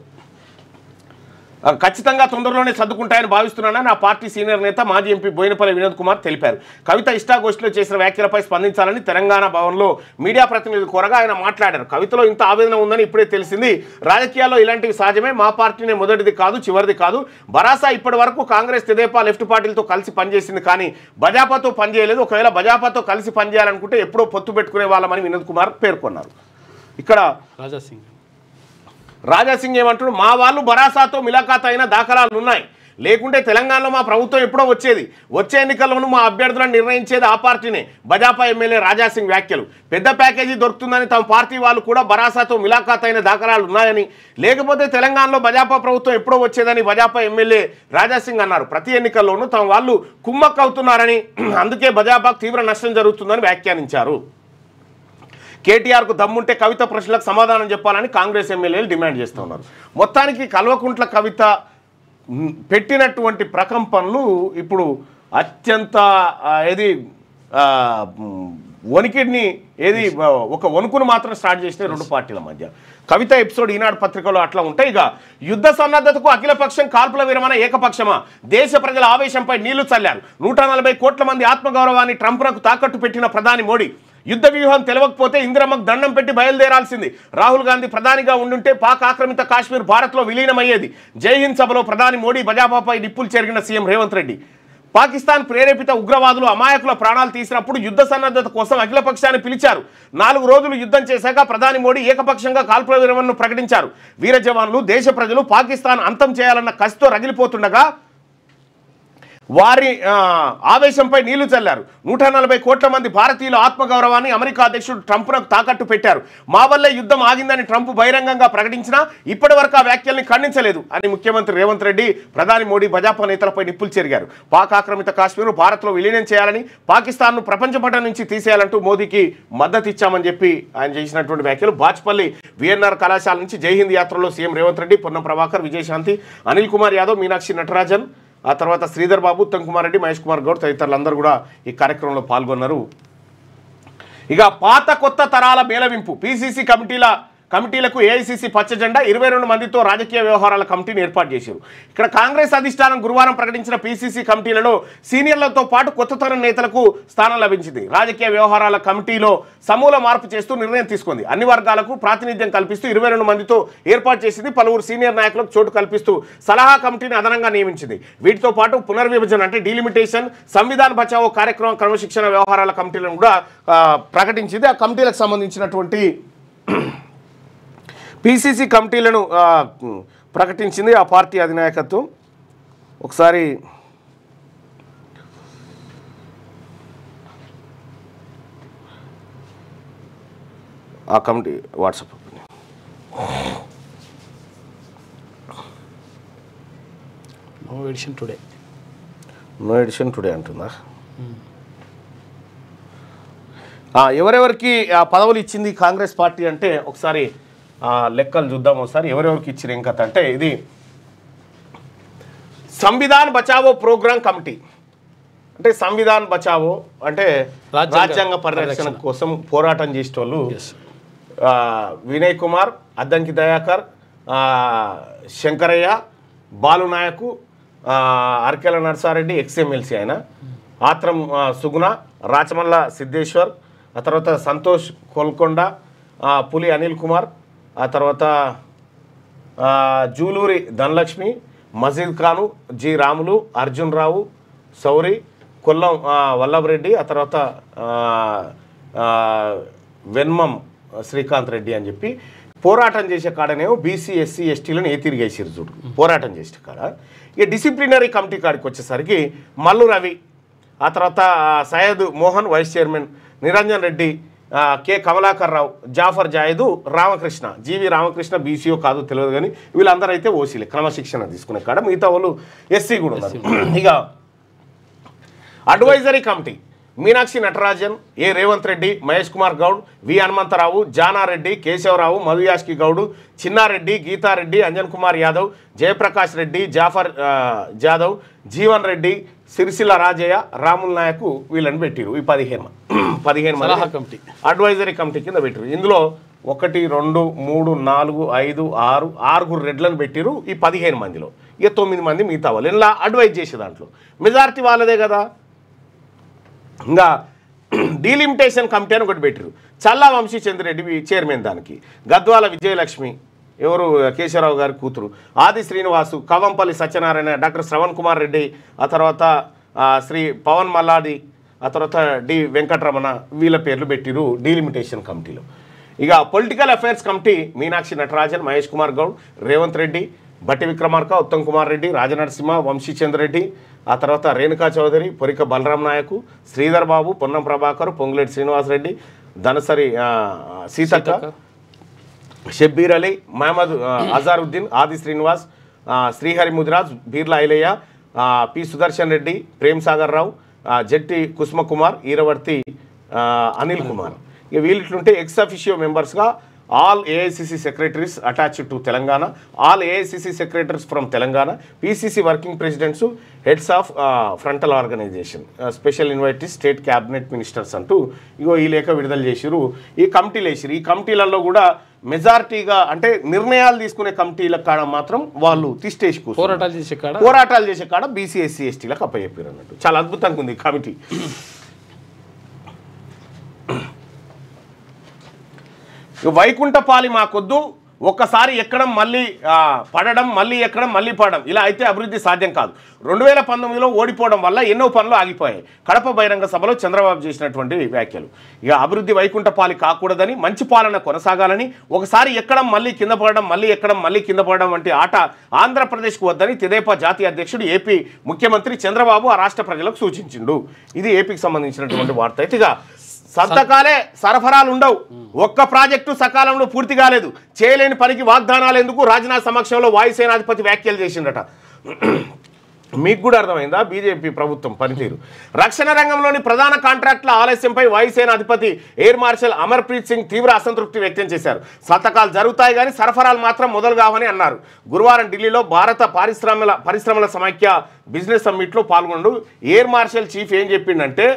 ఖచ్చితంగా తొందరలోనే సర్దుకుంటాయని భావిస్తున్నానని ఆ పార్టీ సీనియర్ నేత మాజీ ఎంపీ బోయినపల్లి వినోద్ కుమార్ తెలిపారు. కవిత ఇష్టాగోష్ఠిలో చేసిన వ్యాఖ్యలపై స్పందించాలని తెలంగాణ భవన్లో మీడియా ప్రతినిధులు కోరగా ఆయన మాట్లాడారు. కవితలో ఇంత ఆవేదన ఉందని ఇప్పుడే తెలిసింది. రాజకీయాల్లో ఇలాంటివి సహజమే. మా పార్టీనే మొదటిది కాదు, చివరిది కాదు. బరాసా ఇప్పటి వరకు కాంగ్రెస్, తెదేపా, లెఫ్ట్ పార్టీలతో కలిసి పనిచేసింది, కానీ భాజపాతో పనిచేయలేదు. ఒకవేళ భాజపాతో కలిసి పనిచేయాలనుకుంటే ఎప్పుడో పొత్తు పెట్టుకునే వాళ్ళమని వినోద్ కుమార్ పేర్కొన్నారు. ఇక్కడ రాజాసింగ్ ఏమంటాడు? మా వాళ్ళు బరాసాతో మిలాఖాత్ అయిన దాఖలాలు ఉన్నాయి, లేకుంటే తెలంగాణలో మా ప్రభుత్వం ఎప్పుడో వచ్చేది. వచ్చే ఎన్నికల్లోనూ మా అభ్యర్థులను నిర్ణయించేది ఆ పార్టీనే. భాజపా ఎమ్మెల్యే రాజాసింగ్ వ్యాఖ్యలు. పెద్ద ప్యాకేజీ దొరుకుతుందని తమ పార్టీ వాళ్ళు కూడా బరాసాతో మిలాఖాత్ అయిన దాఖలాలు ఉన్నాయని, లేకపోతే తెలంగాణలో భాజపా ప్రభుత్వం ఎప్పుడో వచ్చేదని భాజపా ఎమ్మెల్యే రాజాసింగ్ అన్నారు. ప్రతి ఎన్నికల్లోనూ తమ వాళ్ళు కుమ్మక్క అవుతున్నారని, అందుకే భాజపాకు తీవ్ర నష్టం జరుగుతుందని వ్యాఖ్యానించారు. కేటీఆర్కు దమ్ముంటే కవిత ప్రశ్నలకు సమాధానం చెప్పాలని కాంగ్రెస్ ఎమ్మెల్యేలు డిమాండ్ చేస్తూ ఉన్నారు. మొత్తానికి కల్వకుంట్ల కవిత పెట్టినటువంటి ప్రకంపనలు ఇప్పుడు అత్యంత వణికిడిని ఒక వణుకును మాత్రం స్టార్ట్ చేసిన రెండు పార్టీల మధ్య. కవిత ఎపిసోడ్ ఈనాడు పత్రికలో అట్లా ఉంటాయి. ఇక యుద్ధ సన్నద్ధతకు అఖిలపక్షం కాల్పుల విరమణ ఏకపక్షమా? దేశ ప్రజల ఆవేశంపై నీళ్లు చల్లారు. 140 కోట్ల మంది ఆత్మగౌరవాన్ని ట్రంప్నకు తాకట్టు పెట్టిన ప్రధాని మోడీ. యుద్ధ వ్యూహం తెలవకపోతే ఇందిరమ్మకు దండం పెట్టి బయలుదేరాల్సింది. రాహుల్ గాంధీ ప్రధానిగా ఉండుంటే పాక్ ఆక్రమిత కాశ్మీర్ భారత్లో విలీనమయ్యేది. జైహింద్ సభలో ప్రధాని మోడీ భాజపాపై నిప్పులు చెరిగిన సీఎం రేవంత్ రెడ్డి. పాకిస్తాన్ ప్రేరేపిత ఉగ్రవాదులు అమాయకుల ప్రాణాలు తీసినప్పుడు యుద్ధ సన్నద్ధత కోసం అఖిలపక్షాన్ని పిలిచారు. 4 రోజులు యుద్ధం చేశాక ప్రధాని మోడీ ఏకపక్షంగా కాల్పుల విరమణను ప్రకటించారు. వీర జవాన్లు, దేశ ప్రజలు పాకిస్తాన్ అంతం చేయాలన్న కసితో రగిలిపోతుండగా వారి ఆవేశంపై నీళ్లు చల్లారు. 140 కోట్ల మంది భారతీయుల ఆత్మగౌరవాన్ని అమెరికా అధ్యక్షుడు ట్రంప్నకు తాకట్టు పెట్టారు. మా వల్లే యుద్ధం ఆగిందని ట్రంప్ బహిరంగంగా ప్రకటించినా ఇప్పటి వరకు ఆ వ్యాఖ్యల్ని ఖండించలేదు అని ముఖ్యమంత్రి రేవంత్ రెడ్డి ప్రధాని మోడీ భాజపా నేతలపై నిప్పులు చెరిగారు. పాక్ ఆక్రమిత కాశ్మీర్ భారత్లో విలీనం చేయాలని, పాకిస్తాన్ను ప్రపంచ పటం నుంచి తీసేయాలంటూ మోదీకి మద్దతు ఇచ్చామని చెప్పి ఆయన చేసినటువంటి వ్యాఖ్యలు. బాచ్పల్లి విఎన్ఆర్ కళాశాల నుంచి జైహింద్ యాత్రలో సీఎం రేవంత్ రెడ్డి, పొన్నం ప్రభాకర్, విజయశాంతి, అనిల్ కుమార్ యాదవ్, మీనాక్షి నటరాజన్, ఆ తర్వాత శ్రీధర్ బాబు, ఉత్తమ్ కుమార్ రెడ్డి, మహేష్ కుమార్ గౌడ్ తదితరులందరూ కూడా ఈ కార్యక్రమంలో పాల్గొన్నారు. ఇక పాత కొత్త తరాల మేళవింపు. పిసిసి కమిటీలకు ఏఐసిసి పచ్చ జెండా. 22 మందితో రాజకీయ వ్యవహారాల కమిటీని ఏర్పాటు చేశారు. ఇక్కడ కాంగ్రెస్ అధిష్టానం గురువారం ప్రకటించిన పిసిసి కమిటీలలో సీనియర్లతో పాటు కొత్త తరం నేతలకు స్థానం లభించింది. రాజకీయ వ్యవహారాల కమిటీలో సమూల మార్పు చేస్తూ నిర్ణయం తీసుకుంది. అన్ని వర్గాలకు ప్రాతినిధ్యం కల్పిస్తూ 22 మందితో ఏర్పాటు చేసింది. పలువురు సీనియర్ నాయకులకు చోటు కల్పిస్తూ సలహా కమిటీని అదనంగా నియమించింది. వీటితో పాటు పునర్విభజన అంటే డీలిమిటేషన్, సంవిధాన్ బచావో కార్యక్రమం, క్రమశిక్షణ వ్యవహారాల కమిటీలను కూడా ప్రకటించింది. ఆ కమిటీలకు సంబంధించినటువంటి పిసిసి కమిటీలను ప్రకటించింది ఆ పార్టీ అధినాయకత్వం. ఒకసారి ఆ committee WhatsApp no edition today అంటుందా? ఎవరెవరికి ఆ పదవులు ఇచ్చింది కాంగ్రెస్ పార్టీ అంటే ఒకసారి లెక్కలు చూద్దాం. ఒకసారి ఎవరెవరికి ఇచ్చిన ఏం కథ అంటే ఇది సంవిధాన్ బచావో ప్రోగ్రామ్ కమిటీ. అంటే సంవిధాన్ బచావో అంటే రాజ్యాంగ పరిరక్షణ కోసం పోరాటం చేసేటోళ్ళు వినయ్ కుమార్, అద్దంకి దయాకర్, శంకరయ్య, బాలునాయకు, అర్కెల నర్సారెడ్డి ఎక్స్ఎమ్మెల్సీ ఆయన, ఆత్రం సుగుణ, రాచమల్ల సిద్ధేశ్వర్, ఆ తర్వాత సంతోష్ కోల్కొండ, పులి అనిల్ కుమార్, ఆ తర్వాత జూలూరి ధనలక్ష్మి, మజీద్ ఖాను, జి రాములు, అర్జున్ రావు, సౌరి, కొల్లం వల్లభరెడ్డి, ఆ తర్వాత వెన్మం శ్రీకాంత్ రెడ్డి అని చెప్పి పోరాటం చేసే కాడనేమో బీసీ ఎస్సీ ఎస్టీలను తిరిగేసారు చూడు పోరాటం చేసే కాడ. ఇక డిసిప్లినరీ కమిటీ కాడికి వచ్చేసరికి మల్లు రవి, ఆ తర్వాత Syed Mohan vice chairman, Niranjan Reddy, K Kamalakar Rao, Jafar Jaidu, Ramakrishna, GV Ramakrishna బీసీఓ కాదు తెలియదు కానీ వీళ్ళందరూ అయితే ఓసీలే క్రమశిక్షణ తీసుకునే కాడ, మిగతా వాళ్ళు ఎస్సీ కూడా ఉన్నారు. ఇక అడ్వైజరీ కమిటీ మీనాక్షి నటరాజన్, ఏ రేవంత్ రెడ్డి, మహేష్ కుమార్ గౌడ్, వి హనుమంతరావు, జానారెడ్డి, కేశవరావు, మధుయాష్కి గౌడు, చిన్నారెడ్డి, గీతారెడ్డి, అంజన్ కుమార్ యాదవ్, జయప్రకాష్ రెడ్డి, జాఫర్ జాదవ్, జీవన్ రెడ్డి, సిరిసిల్ల రాజయ్య, రాముల్ నాయకు వీళ్ళని పెట్టిరు. ఈ 15 మంది కమిటీ అడ్వైజరీ కమిటీ కింద పెట్టిరు. ఇందులో 1 2 3 4 5 6 6 రెడ్లను పెట్టిరు. ఈ 15 మందిలో ఇక 9 మంది మిగతా వాళ్ళు ఇలా అడ్వైజ్ చేసే దాంట్లో మెజారిటీ వాళ్ళదే కదా. ఇంకా డీలిమిటేషన్ కమిటీ అని ఒకటి పెట్టిరు. చల్లా వంశీ చంద్రెడ్డి చైర్మన్ దానికి, గద్వాల విజయలక్ష్మి ఎవరు కేశవరావు గారి కూతురు, ఆది శ్రీనివాసు, కవంపల్లి సత్యనారాయణ, డాక్టర్ శ్రవణ్ కుమార్ రెడ్డి, ఆ తర్వాత శ్రీ పవన్ మల్లాడి, ఆ తర్వాత డి వెంకటరమణ వీళ్ళ పేర్లు పెట్టిరు డీలిమిటేషన్ కమిటీలో. ఇక political affairs committee Meenakshi Natarajan, Mahesh Kumar Goud, Revanth Reddy, బట్టి విక్రమార్క, ఉత్తమ్ కుమార్ రెడ్డి, రాజనరసింహ, వంశీచంద్ర రెడ్డి, ఆ తర్వాత రేణుకా చౌదరి, పొరిక బలరాం నాయకు, శ్రీధర్ బాబు, పొన్నం ప్రభాకర్, పొంగులేటి శ్రీనివాసరెడ్డి, ధనసరి సీతక్క, షబ్బీర్ అలీ, మహమ్మద్ అజారుద్దీన్, ఆది శ్రీనివాస్, శ్రీహరి ముదిరాజ్, బీర్లా ఐలయ్య, పి సుదర్శన్ రెడ్డి, ప్రేమ్ సాగర్ రావు, జట్టి కుసుమకుమార్, ఈరవర్తి అనిల్ కుమార్. ఇక వీళ్ళిట్లుంటే ఎక్స్ అఫిషియో మెంబర్స్గా all AICC secretaries attached to Telangana, all AICC secretaries from Telangana, PCC working presidents, heads of frontal organization, special invitees, state cabinet ministers అంటూ ఇగో ఈ లేఖ విడుదల చేసిరు. ఈ కమిటీలు వేసిరు. ఈ కమిటీలలో కూడా మెజారిటీగా అంటే నిర్ణయాలు తీసుకునే కమిటీల కాడ మాత్రం వాళ్ళు తిష్టేసి పోరాటాలు చేసే కాడ బీసీ ఎస్సీ ఎస్టీలకు అప్పచెప్పారు అన్నట్టు. చాలా అద్భుతంగా ఉంది కమిటీ. వైకుంఠపాలి మాకొద్దు, ఒక్కసారి ఎక్కడం మళ్ళీ పడడం, మళ్ళీ ఎక్కడం మళ్ళీ పడడం, ఇలా అయితే అభివృద్ధి సాధ్యం కాదు. 2019లో ఓడిపోవడం వల్ల ఎన్నో పనులు ఆగిపోయాయి. కడప బహిరంగ సభలో చంద్రబాబు చేసినటువంటి వ్యాఖ్యలు. ఇక అభివృద్ధి వైకుంఠపాలి కాకూడదని, మంచి పాలన కొనసాగాలని, ఒకసారి ఎక్కడం మళ్ళీ కింద పడడం, మళ్ళీ ఎక్కడం మళ్ళీ కింద పడడం వంటి ఆట ఆంధ్రప్రదేశ్కు వద్దని తెదేపా జాతీయ అధ్యక్షుడు ఏపీ ముఖ్యమంత్రి చంద్రబాబు ఆ రాష్ట్ర ప్రజలకు సూచించిండు. ఇది ఏపీకి సంబంధించినటువంటి వార్త. అయితే ఇక సంతకాలే సరఫరాలు ఉండవు, ఒక్క ప్రాజెక్టు సకాలంలో పూర్తి కాలేదు, చేయలేని పనికి వాగ్దానాలు ఎందుకు, రాజ్నాథ్ సమక్షంలో వాయుసేనాధిపతి వ్యాఖ్యలు చేసిండట. మీకు కూడా అర్థమైందా బీజేపీ ప్రభుత్వం పనితీరు? రక్షణ రంగంలోని ప్రధాన కాంట్రాక్టుల ఆలస్యంపై వాయుసేనాధిపతి ఎయిర్ మార్షల్ అమర్ప్రీత్ సింగ్ తీవ్ర అసంతృప్తి వ్యక్తం చేశారు. సంతకాలు జరుగుతాయి కానీ సరఫరాలు మాత్రం మొదలు కావని అన్నారు. గురువారం ఢిల్లీలో భారత పరిశ్రమల సమైక్య బిజినెస్ సమ్మిట్లో పాల్గొంటూ ఎయిర్ మార్షల్ చీఫ్ ఏం చెప్పిండంటే,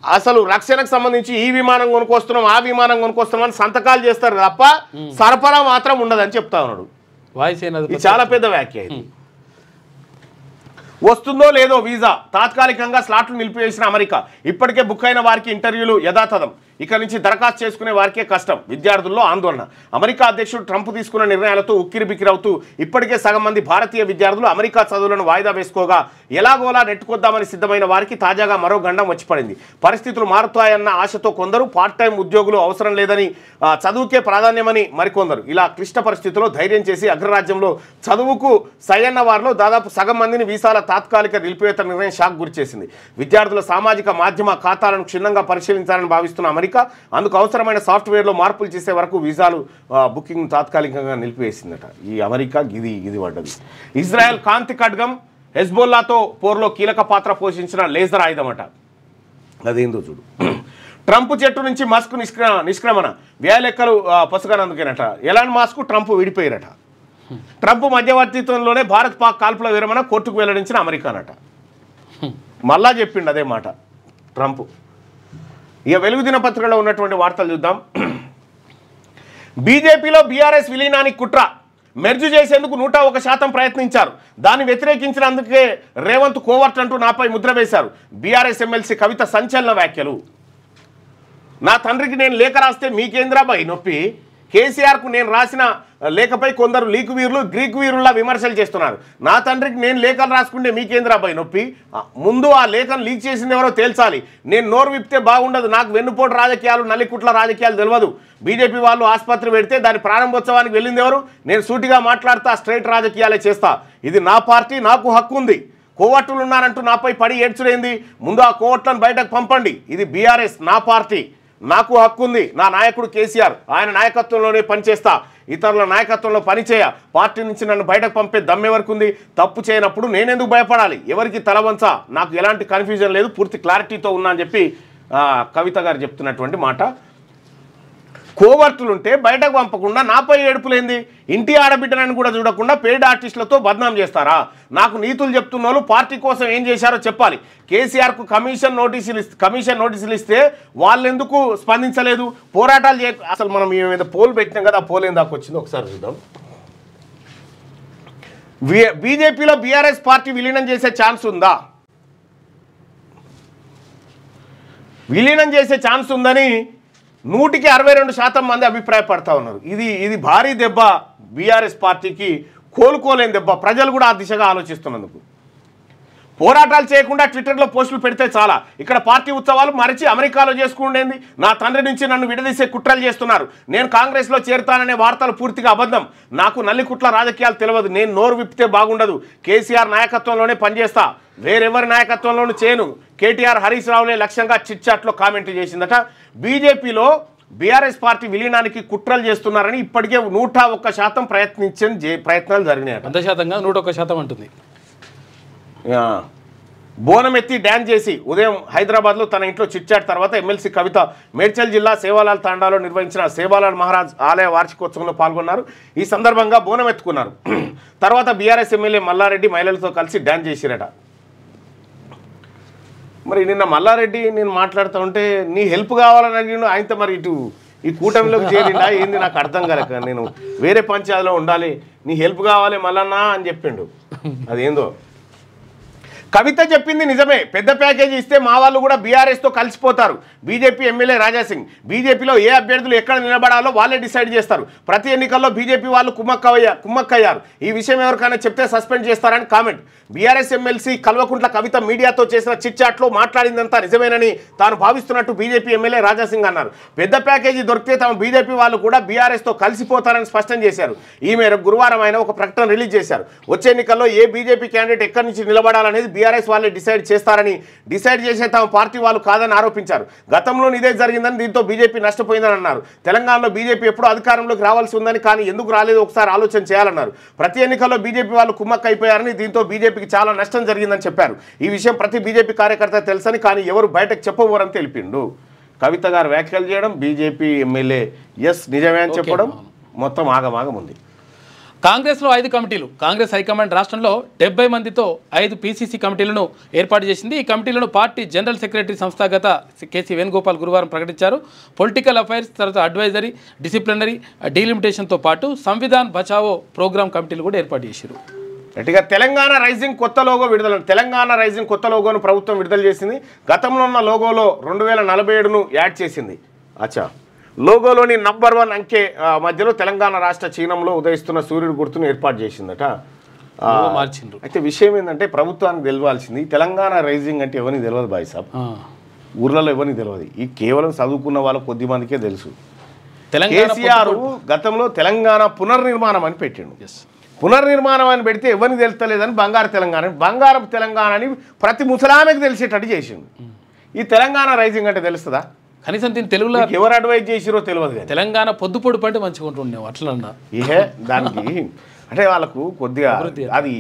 అసలు రక్షణకు సంబంధించి ఈ విమానం కొనుక్కొస్తున్నాం, ఆ విమానం కొనుక్కొస్తున్నాం అని సంతకాలు చేస్తారు తప్ప సరఫరా మాత్రం ఉండదని చెప్తా ఉన్నాడు. ఇది చాలా పెద్ద వ్యాఖ్య. ఇది వస్తుందో లేదో వీసా, తాత్కాలికంగా స్లాట్లు నిలిపివేసిన అమెరికా, ఇప్పటికే బుక్ అయిన వారికి ఇంటర్వ్యూలు యథాతథం. ఇక నుంచి దరఖాస్తు చేసుకునే వారికే కష్టం, విద్యార్థుల్లో ఆందోళన. అమెరికా అధ్యక్షుడు ట్రంప్ తీసుకున్న నిర్ణయాలతో ఉక్కిరిబిక్కిరవుతూ ఇప్పటికే సగం మంది భారతీయ విద్యార్థులు అమెరికా చదువులను వాయిదా వేసుకోగా ఎలాగోలా నెట్టుకొద్దామని సిద్ధమైన వారికి తాజాగా మరో గండం వచ్చి పడింది. పరిస్థితులు మారుతాయన్న ఆశతో కొందరు, పార్ట్ టైం ఉద్యోగులు అవసరం లేదని చదువుకే ప్రాధాన్యమని మరికొందరు. ఇలా క్లిష్ట పరిస్థితుల్లో ధైర్యం చేసి అగ్రరాజ్యంలో చదువుకు సయ్యన్న వారిలో దాదాపు సగం మందిని వీసాల తాత్కాలిక నిలిపివేత నిర్ణయం షాక్ గురిచేసింది. విద్యార్థుల సామాజిక మాధ్యమ ఖాతాలను క్షుణ్ణంగా పరిశీలించాలని భావిస్తున్న అమెరికా అందుకు అవసరమైన సాఫ్ట్వేర్లో మార్పులు చేసే వరకు వీసాలు బుకింగ్ తాత్కాలికంగా నిలిపివేసిందట. ఈ అమెరికా గిది పడ్డది. ఇజ్రాయెల్ కాంతి ఖడ్గం హెజ్బోల్లాతో పోర్లో కీలక పాత్ర పోషించిన లేజర్ ఆయుధమట. అదేందో చూడు. ట్రంప్ చెట్టు నుంచి మస్క్ నిష్క్రమణ వ్యయ లెక్కలు పసుగానందుకేనట. ఎలాన్ మాస్క్ ట్రంప్ విడిపోయారట. ట్రంప్ మధ్యవర్తిత్వంలోనే భారత్ పాక్ కాల్పుల విరమణ కోర్టుకు వెల్లడించిన అమెరికానట. మళ్ళా చెప్పిండు అదే మాట ట్రంప్. ఇక వెలుగు దినపత్రికలో ఉన్నటువంటి వార్తలు చూద్దాం. బీజేపీలో బీఆర్ఎస్ విలీనానికి కుట్ర, మెర్జు చేసేందుకు 101% ప్రయత్నించారు. దాన్ని వ్యతిరేకించినందుకే రేవంత్ కోవర్ట్ అంటూ నాపై ముద్ర వేశారు. బీఆర్ఎస్ ఎమ్మెల్సీ కవిత సంచలన వ్యాఖ్యలు. నా తండ్రికి నేను లేఖ రాస్తే మీకేంద్రాబాయి నొప్పి, కేసీఆర్కు నేను రాసిన లేఖపై కొందరు లీకు వీరులు గ్రీకు వీరుల్లా విమర్శలు చేస్తున్నారు. నా తండ్రికి నేను లేఖలు రాసుకుంటే మీకేంద్రాబాయి నొప్పి, ముందు ఆ లేఖను లీక్ చేసింది ఎవరో తేల్చాలి. నేను నోరు విప్తే బాగుండదు, నాకు వెన్నుపోటు రాజకీయాలు నల్లికుట్ల రాజకీయాలు తెలియదు. బీజేపీ వాళ్ళు ఆసుపత్రి పెడితే దాని ప్రారంభోత్సవానికి వెళ్ళింది ఎవరు? నేను సూటిగా మాట్లాడుతా, స్ట్రైట్ రాజకీయాలే చేస్తా. ఇది నా పార్టీ, నాకు హక్కు ఉంది. కోవట్టులు ఉన్నారంటూ నాపై పడి ఏడ్చుడేంది? ముందు ఆ కోవట్లను బయటకు పంపండి. ఇది బీఆర్ఎస్, నా పార్టీ, నాకు హక్కు ఉంది. నా నాయకుడు కేసీఆర్, ఆయన నాయకత్వంలోనే పనిచేస్తా. ఇతరుల నాయకత్వంలో పనిచేయ. పార్టీ నుంచి నన్ను బయటకు పంపే దమ్మెవరకు ఉంది? తప్పు చేయనప్పుడు నేనెందుకు భయపడాలి? ఎవరికి తలవంచా? నాకు ఎలాంటి కన్ఫ్యూజన్ లేదు, పూర్తి క్లారిటీతో ఉన్నా అని చెప్పి కవిత గారు చెప్తున్నటువంటి మాట. కోవర్టులుంటే బయటకు పంపకుండా నాపై ఏడుపులేంది? ఇంటి ఆడబిడ్డనని కూడా చూడకుండా పెయిడ్ ఆర్టిస్టులతో బద్నాం చేస్తారా? నాకు నీతులు చెప్తున్న వాళ్ళు పార్టీ కోసం ఏం చేశారో చెప్పాలి. కేసీఆర్కు కమిషన్ నోటీసులు ఇస్తే వాళ్ళెందుకు స్పందించలేదు? పోరాటాలు అసలు మనం ఈ మీద పోల్ పెట్టినాం కదా, ఆ పోల్ ఏం దాకా వచ్చిందో ఒకసారి చూద్దాం. బీజేపీలో బీఆర్ఎస్ పార్టీ విలీనం చేసే ఛాన్స్ ఉందా? విలీనం చేసే ఛాన్స్ ఉందని 162% మంది అభిప్రాయపడతా ఉన్నారు. ఇది భారీ దెబ్బ బీఆర్ఎస్ పార్టీకి, కోలుకోలేని దెబ్బ. ప్రజలు కూడా ఆ దిశగా ఆలోచిస్తున్నందుకు పోరాటాలు చేయకుండా ట్విట్టర్లో పోస్టులు పెడితే చాలా. ఇక్కడ పార్టీ ఉత్సవాలు మరిచి అమెరికాలో చేసుకుండేంది? నా తండ్రి నుంచి నన్ను విడదీసే కుట్రలు చేస్తున్నారు. నేను కాంగ్రెస్లో చేరుతాననే వార్తలు పూర్తిగా అబద్ధం. నాకు నల్లికుట్ల రాజకీయాలు తెలియదు. నేను నోరు విప్పితే బాగుండదు. కేసీఆర్ నాయకత్వంలోనే పనిచేస్తా, వేరెవరి నాయకత్వంలోనూ చేయను. కేటీఆర్ హరీష్ రావులే లక్ష్యంగా చిట్చాట్లో కామెంట్లు చేసిందట. బీజేపీలో బీఆర్ఎస్ పార్టీ విలీనానికి కుట్రలు చేస్తున్నారని ఇప్పటికే 101% ప్రయత్నాలు జరిగినాయి. 101% అంటుంది. బోనం ఎత్తి డ్యాన్స్ చేసి ఉదయం హైదరాబాద్లో తన ఇంట్లో చిట్చాట్ తర్వాత ఎమ్మెల్సీ కవిత మేడ్చల్ జిల్లా సేవాలాల్ తాండాలో నిర్వహించిన సేవాలాల్ మహారాజ్ ఆలయ వార్షికోత్సవంలో పాల్గొన్నారు. ఈ సందర్భంగా బోనం ఎత్తుకున్నారు. తర్వాత బీఆర్ఎస్ ఎమ్మెల్యే మల్లారెడ్డి మహిళలతో కలిసి డ్యాన్స్ చేసిరట. మరి నిన్న మల్లారెడ్డి నేను మాట్లాడుతూ ఉంటే నీ హెల్ప్ కావాలని అడిగిండు. ఆయనతో మరి ఇటు ఈ కూటమిలోకి చేరిండా ఏంది నాకు అర్థం కాలేక, నేను వేరే పంచాయతీలో ఉండాలి, నీ హెల్ప్ కావాలి మల్లన్నా అని చెప్పిండు. అదేందో కవిత చెప్పింది నిజమే. పెద్ద ప్యాకేజీ ఇస్తే మా వాళ్ళు కూడా బీఆర్ఎస్తో కలిసిపోతారు. బీజేపీ ఎమ్మెల్యే రాజాసింగ్, బీజేపీలో ఏ అభ్యర్థులు ఎక్కడ నిలబడాలో వాళ్ళే డిసైడ్ చేస్తారు. ప్రతి ఎన్నికల్లో బీజేపీ వాళ్ళు కుమ్మక్కయ్యారు. ఈ విషయం ఎవరికైనా చెప్తే సస్పెండ్ చేస్తారని comment. BRS MLC Kalvakuntla Kavitha మీడియాతో చేసిన చిట్చాట్లో మాట్లాడిందంతా నిజమేనని తాను భావిస్తున్నట్టు బీజేపీ ఎమ్మెల్యే రాజాసింగ్ అన్నారు. పెద్ద ప్యాకేజీ దొరికితే తమ బీజేపీ వాళ్ళు కూడా బీఆర్ఎస్తో కలిసిపోతారని స్పష్టం చేశారు. ఈ మేరకు గురువారం ఆయన ఒక ప్రకటన రిలీజ్ చేశారు. వచ్చే ఎన్నికల్లో ఏ బీజేపీ క్యాండిడేట్ ఎక్కడి నుంచి నిలబడాలనేది బీఆర్ఎస్ వాళ్ళే డిసైడ్ చేసే తమ పార్టీ వాళ్ళు కాదని ఆరోపించారు. గతంలో ఇదే జరిగిందని, దీంతో బీజేపీ నష్టపోయిందని అన్నారు. తెలంగాణలో బీజేపీ ఎప్పుడూ అధికారంలోకి రావాల్సి ఉందని, కానీ ఎందుకు రాలేదు ఒకసారి ఆలోచన చేయాలన్నారు. ప్రతి ఎన్నికల్లో బీజేపీ వాళ్ళు కుమ్మక్క అయిపోయారని, దీంతో బీజేపీకి చాలా నష్టం జరిగిందని చెప్పారు. ఈ విషయం ప్రతి బీజేపీ కార్యకర్త తెలుసని, కానీ ఎవరు బయటకు చెప్పబోరని తెలిపిండు. కవిత గారు వ్యాఖ్యలు చేయడం, బీజేపీ ఎమ్మెల్యే ఎస్ నిజమే అని చెప్పడం, మొత్తం ఆగమాగం ఉంది. కాంగ్రెస్లో 5 కమిటీలు. కాంగ్రెస్ హైకమాండ్ రాష్ట్రంలో 70 మందితో 5 పీసీసీ కమిటీలను ఏర్పాటు చేసింది. ఈ కమిటీలను పార్టీ జనరల్ సెక్రటరీ సంస్థాగత కేసీ వేణుగోపాల్ గురువారం ప్రకటించారు. పొలిటికల్ అఫైర్స్, తర్వాత అడ్వైజరీ, డిసిప్లినరీ, డీలిమిటేషన్తో పాటు సంవిధాన్ బచావో ప్రోగ్రామ్ కమిటీలు కూడా ఏర్పాటు చేశారు. గట్టిగా తెలంగాణ రైజింగ్ కొత్త లోగో విడుదల. తెలంగాణ రైజింగ్ కొత్త లోగోను ప్రభుత్వం విడుదల చేసింది. గతంలో ఉన్న లోగోలో 2047ను యాడ్ చేసింది. అచ్చా, లోగోలోని నంబర్ 1 అంకె మధ్యలో తెలంగాణ రాష్ట్ర చిహ్నంలో ఉదయిస్తున్న సూర్యుడు గుర్తును ఏర్పాటు చేసిందట. మార్చిండ్రు. అయితే విషయం ఏంటంటే ప్రభుత్వానికి తెలియాల్సింది తెలంగాణ రైజింగ్ అంటే ఎవరికి తెలియదు బాయ్ సాబ్, ఊర్లలో ఎవరికి తెలియదు. ఈ కేవలం చదువుకున్న వాళ్ళ కొద్ది మందికే తెలుసు. కేసీఆర్ గతంలో తెలంగాణ పునర్నిర్మాణం అని పెట్టిండు. పునర్నిర్మాణం అని పెడితే ఎవరికి తెలుస్తలేదని బంగారపు తెలంగాణ అని ప్రతి ముసలామెకి తెలిసేటట్టు చేసిండు. ఈ తెలంగాణ రైజింగ్ అంటే తెలుస్తుందా? కనీసం దీని తెలుగులో ఎవరు అడ్వైజ్ చేసిరో తెలియదు కానీ తెలంగాణ పొద్దుపొడు పంటే మంచిగా ఉంటుండే అట్లన్నా. ఏ దానికి అంటే వాళ్ళకు కొద్దిగా అది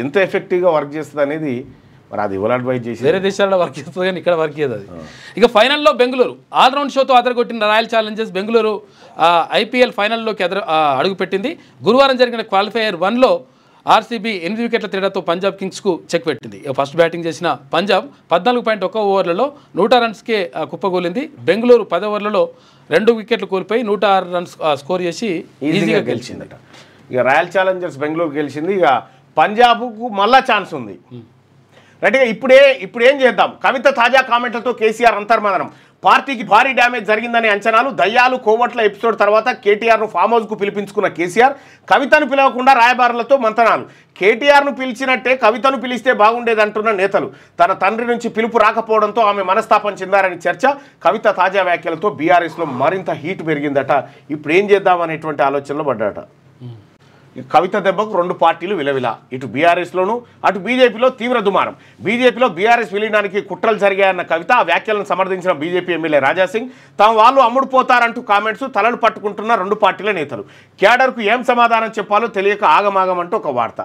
ఎంత ఎఫెక్టివ్గా వర్క్ చేస్తుంది అనేది మరి అది ఎవరు అడ్వైజ్ చేసి వేరే దేశాల్లో వర్క్ చేస్తుంది కానీ ఇక్కడ వర్క్ చేయదు అది. ఇక ఫైనల్లో బెంగళూరు ఆల్రౌండ్ షోతో అదరగొట్టిన రాయల్ ఛాలెంజర్స్ బెంగళూరు ఐపీఎల్ ఫైనల్లోకి అడుగుపెట్టింది. గురువారం జరిగిన క్వాలిఫైయర్ 1లో ఆర్సీబీ 8 వికెట్ల తేడాతో పంజాబ్ కింగ్స్కు చెక్ పెట్టింది. ఫస్ట్ బ్యాటింగ్ చేసిన పంజాబ్ 14.1 ఓవర్లలో 100 రన్స్కే కుప్పగూలింది. బెంగళూరు 10 ఓవర్లలో 2 వికెట్లు కోల్పోయి 106 రన్స్ స్కోర్ చేసి ఈజీగా గెలిచిందట. ఇక రాయల్ ఛాలెంజర్స్ బెంగళూరు గెలిచింది. ఇక పంజాబ్కు మళ్ళా ఛాన్స్ ఉంది. రైట్గా ఇప్పుడు ఏం చేద్దాం? కవిత తాజా కామెంట్లతో కేసీఆర్ అంతర్మదనం. పార్టీకి భారీ డ్యామేజ్ జరిగిందనే అంచనాలు. దయ్యాలు కోవట్ల ఎపిసోడ్ తర్వాత కేటీఆర్ను ఫామ్ హౌస్కు పిలిపించుకున్న కేసీఆర్ కవితను పిలవకుండా రాయబారులతో మంతనాలు. కేటీఆర్ను పిలిచినట్టే కవితను పిలిస్తే బాగుండేదంటున్న నేతలు. తన తండ్రి నుంచి పిలుపు రాకపోవడంతో ఆమె మనస్తాపం చెందారని చర్చ. కవిత తాజా వ్యాఖ్యలతో బీఆర్ఎస్లో మరింత హీట్ పెరిగిందట. ఇప్పుడు ఏం చేద్దామనేటువంటి ఆలోచనలో పడ్డాట. కవిత దెబ్బకు 2 పార్టీలు విలవిల. ఇటు బీఆర్ఎస్లోను అటు బీజేపీలో తీవ్ర దుమారం. బీజేపీలో బీఆర్ఎస్ విలీనానికి కుట్రలు జరిగాయన్న కవిత ఆ వ్యాఖ్యలను సమర్థించిన బీజేపీ ఎమ్మెల్యే రాజాసింగ్ తమ వాళ్ళు అమ్ముడుపోతారంటూ కామెంట్స్. తలలు పట్టుకుంటున్న 2 పార్టీల నేతలు. క్యాడర్కు ఏం సమాధానం చెప్పాలో తెలియక ఆగమాగమంటూ ఒక వార్త.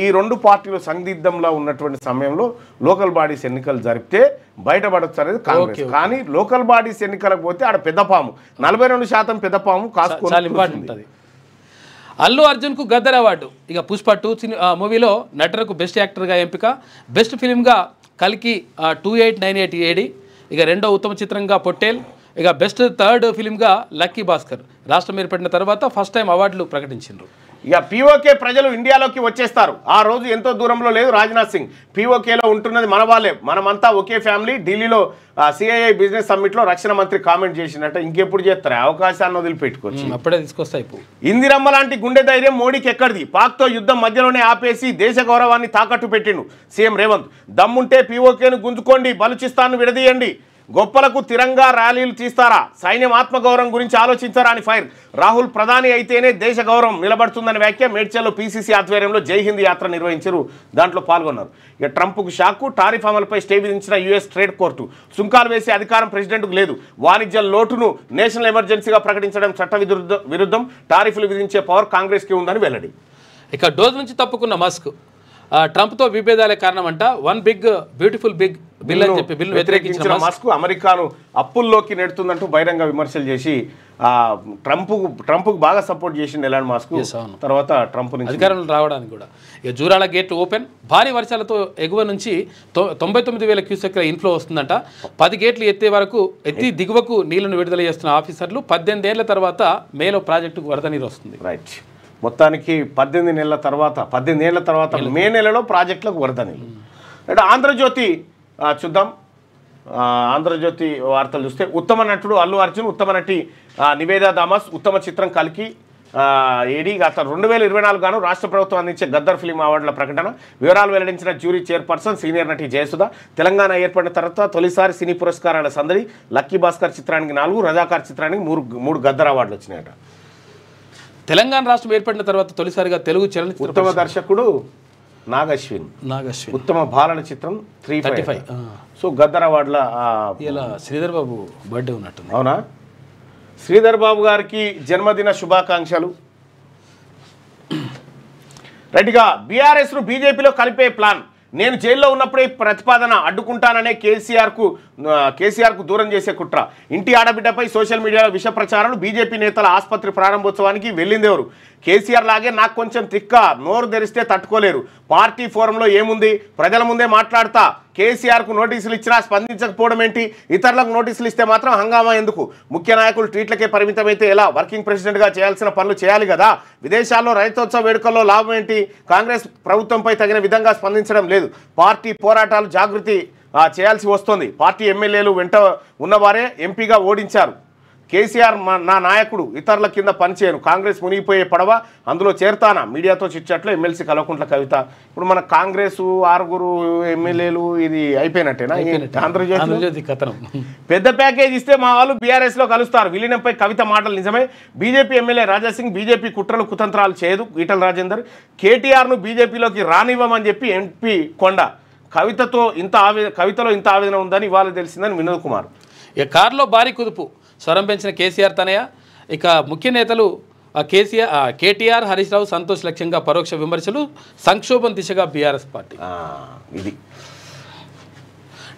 ఈ 2 పార్టీలు సందిగ్ధంలో ఉన్నటువంటి సమయంలో లోకల్ బాడీస్ ఎన్నికలు జరిపితే బయటపడొచ్చు అనేది కాంగ్రెస్. కానీ లోకల్ బాడీస్ ఎన్నికలకు పోతే ఆడ పెద్దపాము 42% పెద్దపాము కాసుకోవాలి. అల్లు అర్జున్కు గద్దర్ అవార్డు. ఇక పుష్ప 2 మూవీలో నటనకు బెస్ట్ యాక్టర్గా ఎంపిక. బెస్ట్ ఫిల్మ్గా కల్కి 2898 ఏడి. ఇక రెండో ఉత్తమ చిత్రంగా పొట్టేల్. ఇక బెస్ట్ థర్డ్ ఫిల్మ్గా లక్కీ భాస్కర్. రాష్ట్రం ఏర్పడిన తర్వాత ఫస్ట్ టైం అవార్డులు ప్రకటించారు. ఇక పీఓకే ప్రజలు ఇండియాలోకి వచ్చేస్తారు. ఆ రోజు ఎంతో దూరంలో లేదు రాజ్నాథ్ సింగ్. పీఓకేలో ఉంటున్నది మన వాళ్ళే, మనమంతా ఒకే ఫ్యామిలీ. ఢిల్లీలో సిఐఐ బిజినెస్ సమ్మిట్లో రక్షణ మంత్రి కామెంట్ చేసినట్ట. ఇంకెప్పుడు చేస్తారు? అవకాశాన్ని వదిలిపెట్టుకోవచ్చు, అప్పుడే తీసుకొస్తాయి. ఇందిరమ్మ లాంటి గుండె ధైర్యం మోడీకి ఎక్కడిది? పాక్తో యుద్ధం మధ్యలోనే ఆపేసి దేశ గౌరవాన్ని తాకట్టు పెట్టిండు సీఎం రేవంత్. దమ్ముంటే పీఓకేను గుంజుకోండి, బలూచిస్తాన్ను విడదీయండి. గొప్పలకు తిరంగా ర్యాలీలు తీస్తారా? సైన్యం ఆత్మగౌరవం గురించి ఆలోచించారా అని ఫైర్. రాహుల్ ప్రధాని అయితేనే దేశ గౌరవం నిలబడుతుందని వ్యాఖ్య. మేడ్చల్లో పీసీసీ ఆధ్వర్యంలో జై హింద్ యాత్ర నిర్వహించారు. దాంట్లో పాల్గొన్నారు. ఇక ట్రంప్కు షాక్కు. టారిఫ్ అమలుపై స్టే విధించిన యుఎస్ ట్రేడ్ కోర్టు. సుంకాలు వేసే అధికారం ప్రెసిడెంట్కు లేదు. వాణిజ్య లోటును నేషనల్ ఎమర్జెన్సీగా ప్రకటించడం చట్ట విరుద్ధం. టారిఫ్లు విధించే పవర్ కాంగ్రెస్కి ఉందని వెల్లడి. ఇక డోజ్ నుంచి తప్పుకున్న మస్క్. ట్రంప్తో విభేదాలే కారణమంట. 1 బిగ్ బ్యూటిఫుల్ బిగ్ బిల్ అని చెప్పి బిల్లు వ్యతిరేకించిన మస్క్ అమెరికాను అప్పుల్లోకి నెడుతుందంటూ బహిరంగ విమర్శలు చేసి ట్రంప్కు బాగా సపోర్ట్ చేసింది ఎలాన్ మస్క్. తర్వాత ట్రంప్ నుంచి అధికారంలో రావడానికి కూడా. ఇక జూరాల గేట్లు ఓపెన్. భారీ వర్షాలతో ఎగువ నుంచి 99,000 క్యూసెక్ల ఇన్ఫ్లో వస్తుందంట. 10 గేట్లు ఎత్తి దిగువకు నీళ్లను విడుదల చేస్తున్న ఆఫీసర్లు 18 ఏళ్ల తర్వాత మేలో ప్రాజెక్టుకు వరద నీరు వస్తుంది. రైట్. మొత్తానికి 18 ఏళ్ల తర్వాత మే నెలలో ప్రాజెక్టులకు వరద నీళ్ళు. అంటే ఆంధ్రజ్యోతి చూద్దాం. ఆంధ్రజ్యోతి వార్తలు చూస్తే ఉత్తమ నటుడు అల్లు అర్జున్, ఉత్తమ నటి నివేదా థామస్, ఉత్తమ చిత్రం కల్కి ఏడి. గత 2024 గాను రాష్ట్ర ప్రభుత్వం అందించే గద్దర్ ఫిలిం అవార్డుల ప్రకటన. వివరాలు వెల్లడించిన జ్యూరీ చైర్పర్సన్ సీనియర్ నటి జయసుధ. తెలంగాణ ఏర్పడిన తర్వాత తొలిసారి సినీ పురస్కారాల సందడి. లక్కీ భాస్కర్ చిత్రానికి 4, రజాకార్ చిత్రానికి 3 గద్దర్ అవార్డులు వచ్చినాయట. తెలంగాణ రాష్ట్రం ఏర్పడిన తర్వాత తొలిసారిగా తెలుగు చలనచిత్ర ఉత్తమ దర్శకుడు నాగశ్విన్. ఉత్తమ బాలల చిత్రం 355. సో గద్దర్ అవార్డుల ఇలా శ్రీధర్ బాబు బర్త్డే ఉన్నట్టుంది. అవునా? శ్రీధర్ బాబు గారికి జన్మదిన శుభాకాంక్షలు. రైట్గా బీఆర్ఎస్ను బీజేపీలో కలిపే ప్లాన్. నేను జైల్లో ఉన్నప్పుడే ప్రతిపాదన అడ్డుకుంటాననే కేసీఆర్కు దూరం చేసే కుట్ర. ఇంటి ఆడబిడ్డపై సోషల్ మీడియాలో విష ప్రచారాలు. బీజేపీ నేతల ఆసుపత్రి ప్రారంభోత్సవానికి వెళ్ళిందెవరు? కేసీఆర్ లాగే నాకు కొంచెం తిక్క, నోరు తెరిస్తే తట్టుకోలేరు. పార్టీ ఫోరంలో ఏముంది? ప్రజల ముందే మాట్లాడతా. కేసీఆర్కు నోటీసులు ఇచ్చినా స్పందించకపోవడం ఏంటి? ఇతరులకు నోటీసులు ఇస్తే మాత్రం హంగామా ఎందుకు? ముఖ్య నాయకులు ట్వీట్లకే పరిమితమైతే ఎలా? వర్కింగ్ ప్రెసిడెంట్గా చేయాల్సిన పనులు చేయాలి కదా. విదేశాల్లో రైతోత్సవ వేడుకల్లో లాభం ఏంటి? కాంగ్రెస్ ప్రభుత్వంపై తగిన విధంగా స్పందించడం లేదు. పార్టీ పోరాటాలు జాగృతి చేయాల్సి వస్తుంది. పార్టీ ఎమ్మెల్యేలు వెంట ఉన్నవారే ఎంపీగా ఓడించారు. కేసీఆర్ నా నాయకుడు, ఇతరుల కింద పనిచేయను, కాంగ్రెస్ మునిగిపోయే పడవ, అందులో చేరతానా, మీడియాతో చిట్చాట్లో ఎమ్మెల్సీ కల్వకుంట్ల కవిత. ఇప్పుడు మన కాంగ్రెస్ 6 ఎమ్మెల్యేలు ఇది అయిపోయినట్టేనా ఆంధ్రజ్యోతి కథనం? పెద్ద ప్యాకేజ్ ఇస్తే మా వాళ్ళు బీఆర్ఎస్లో కలుస్తారు. విలీనంపై కవిత మాటలు నిజమే. బీజేపీ ఎమ్మెల్యే రాజాసింగ్ బీజేపీ కుట్రలు కుతంత్రాలు చేయదు. ఈటల రాజేందర్ కేటీఆర్ను బీజేపీలోకి రానివ్వమని చెప్పి ఎంపీ కొండ. కవితలో ఇంత ఆవేదన ఉందని ఇవాళ తెలిసిందని వినోద్ కుమార్. ఇక కారులో భారీ కుదుపు, స్వరం పెంచిన కేసీఆర్ తనయ. ఇక ముఖ్య నేతలు కేటీఆర్, హరీష్ రావు, సంతోష్ లక్ష్యంగా పరోక్ష విమర్శలు, సంక్షోభం దిశగా బీఆర్ఎస్ పార్టీ. ఇది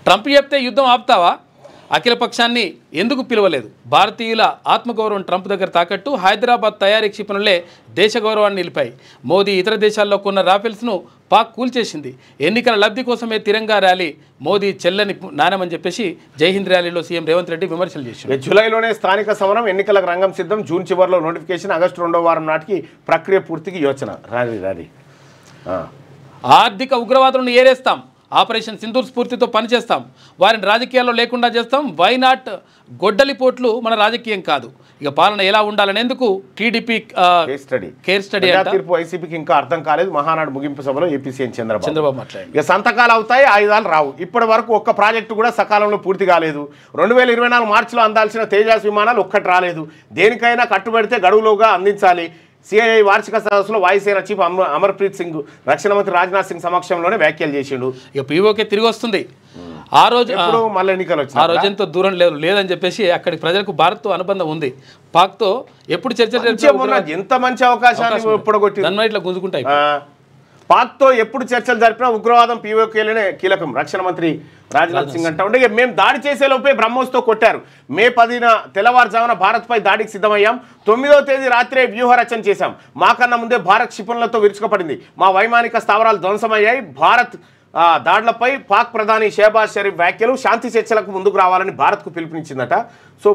ట్రంప్ చెప్తే యుద్ధం ఆపుతావా? అఖిలపక్షాన్ని ఎందుకు పిలవలేదు? భారతీయుల ఆత్మగౌరవం ట్రంప్ దగ్గర తాకట్టు. హైదరాబాద్ తయారీ క్షిపణులే దేశ గౌరవాన్ని నిలిపాయి. మోదీ ఇతర దేశాల్లో కొన్న రాఫెల్స్ను పాక్ కూల్చేసింది. ఎన్నికల లబ్ధి కోసమే తిరంగా ర్యాలీ, మోదీ చెల్లని నాణ్యమని చెప్పేసి జైహింద్ ర్యాలీలో సీఎం రేవంత్ రెడ్డి విమర్శలు చేశారు. జూలైలోనే స్థానిక సమరం, ఎన్నికలకు రంగం సిద్ధం. జూన్ చివరిలో నోటిఫికేషన్, ఆగస్టు 2వ వారం నాటికి ప్రక్రియ పూర్తికి యోచన. రారి ఆర్థిక ఉగ్రవాదులను ఏరేస్తాం, ఆపరేషన్ సింధూర్ స్ఫూర్తితో పనిచేస్తాం, వారిని రాజకీయాల్లో లేకుండా చేస్తాం. వైనాట్ గొడ్డలిపోట్లు మన రాజకీయం కాదు. ఇక పాలన ఎలా ఉండాలనేందుకు టీడీపీ కేర్ స్టడీ తీర్పు వైసీపీకి ఇంకా అర్థం కాలేదు. మహానాడు ముగింపు సభలో ఏపీ సీఎం చంద్రబాబు మాట్లాడారు. ఇక సంతకాలు అవుతాయి, ఆయుధాలు రావు. ఇప్పటి వరకు ఒక్క ప్రాజెక్టు కూడా సకాలంలో పూర్తి కాలేదు. 2024 మార్చిలో అందాల్సిన తేజాస్ విమానాలు ఒక్కటి రాలేదు. దేనికైనా కట్టుబడితే గడువులోగా అందించాలి. సిఐఐ వార్షిక సదస్సులో వాయుసేన చీఫ్ అమర్ప్రీత్ సింగ్ రక్షణ మంత్రి రాజ్నాథ్ సింగ్ సమక్షంలోనే వ్యాఖ్యలు చేసిండు. ఇక పీఓకే తిరిగి వస్తుంది. ఆ రోజు మళ్ళీ ఎన్నికలు వచ్చి ఆ రోజు ఎంతో దూరం లేదని చెప్పేసి అక్కడికి ప్రజలకు భారత్తో అనుబంధం ఉంది. పాక్తో ఎప్పుడు చర్చలు ఎంత మంచి అవకాశాన్ని పొడగొట్టి ఇట్లా గుంజుకుంటాయి. పాక్తో ఎప్పుడు చర్చలు జరిపినా ఉగ్రవాదం పీఓకేలనే కీలకం. రక్షణ మంత్రి రాజ్నాథ్ సింగ్ అంటా ఉంటే మేము దాడి చేసేలోపే బ్రహ్మోస్తో కొట్టారు. మే 10న తెల్లవారుజామున భారత్పై దాడికి సిద్ధమయ్యాం. 9వ తేదీ రాత్రే వ్యూహరచన చేశాం. మాకన్నా ముందే భారత్ క్షిపణులతో విరుచుకుపడింది. మా వైమానిక స్థావరాలు ధ్వంసమయ్యాయి. భారత్ దాడులపై పాక్ ప్రధాని షెహబాజ్ షరీఫ్ వ్యాఖ్యలు శాంతి చర్చలకు ముందుకు రావాలని భారత్కు పిలుపునిచ్చిందట. సో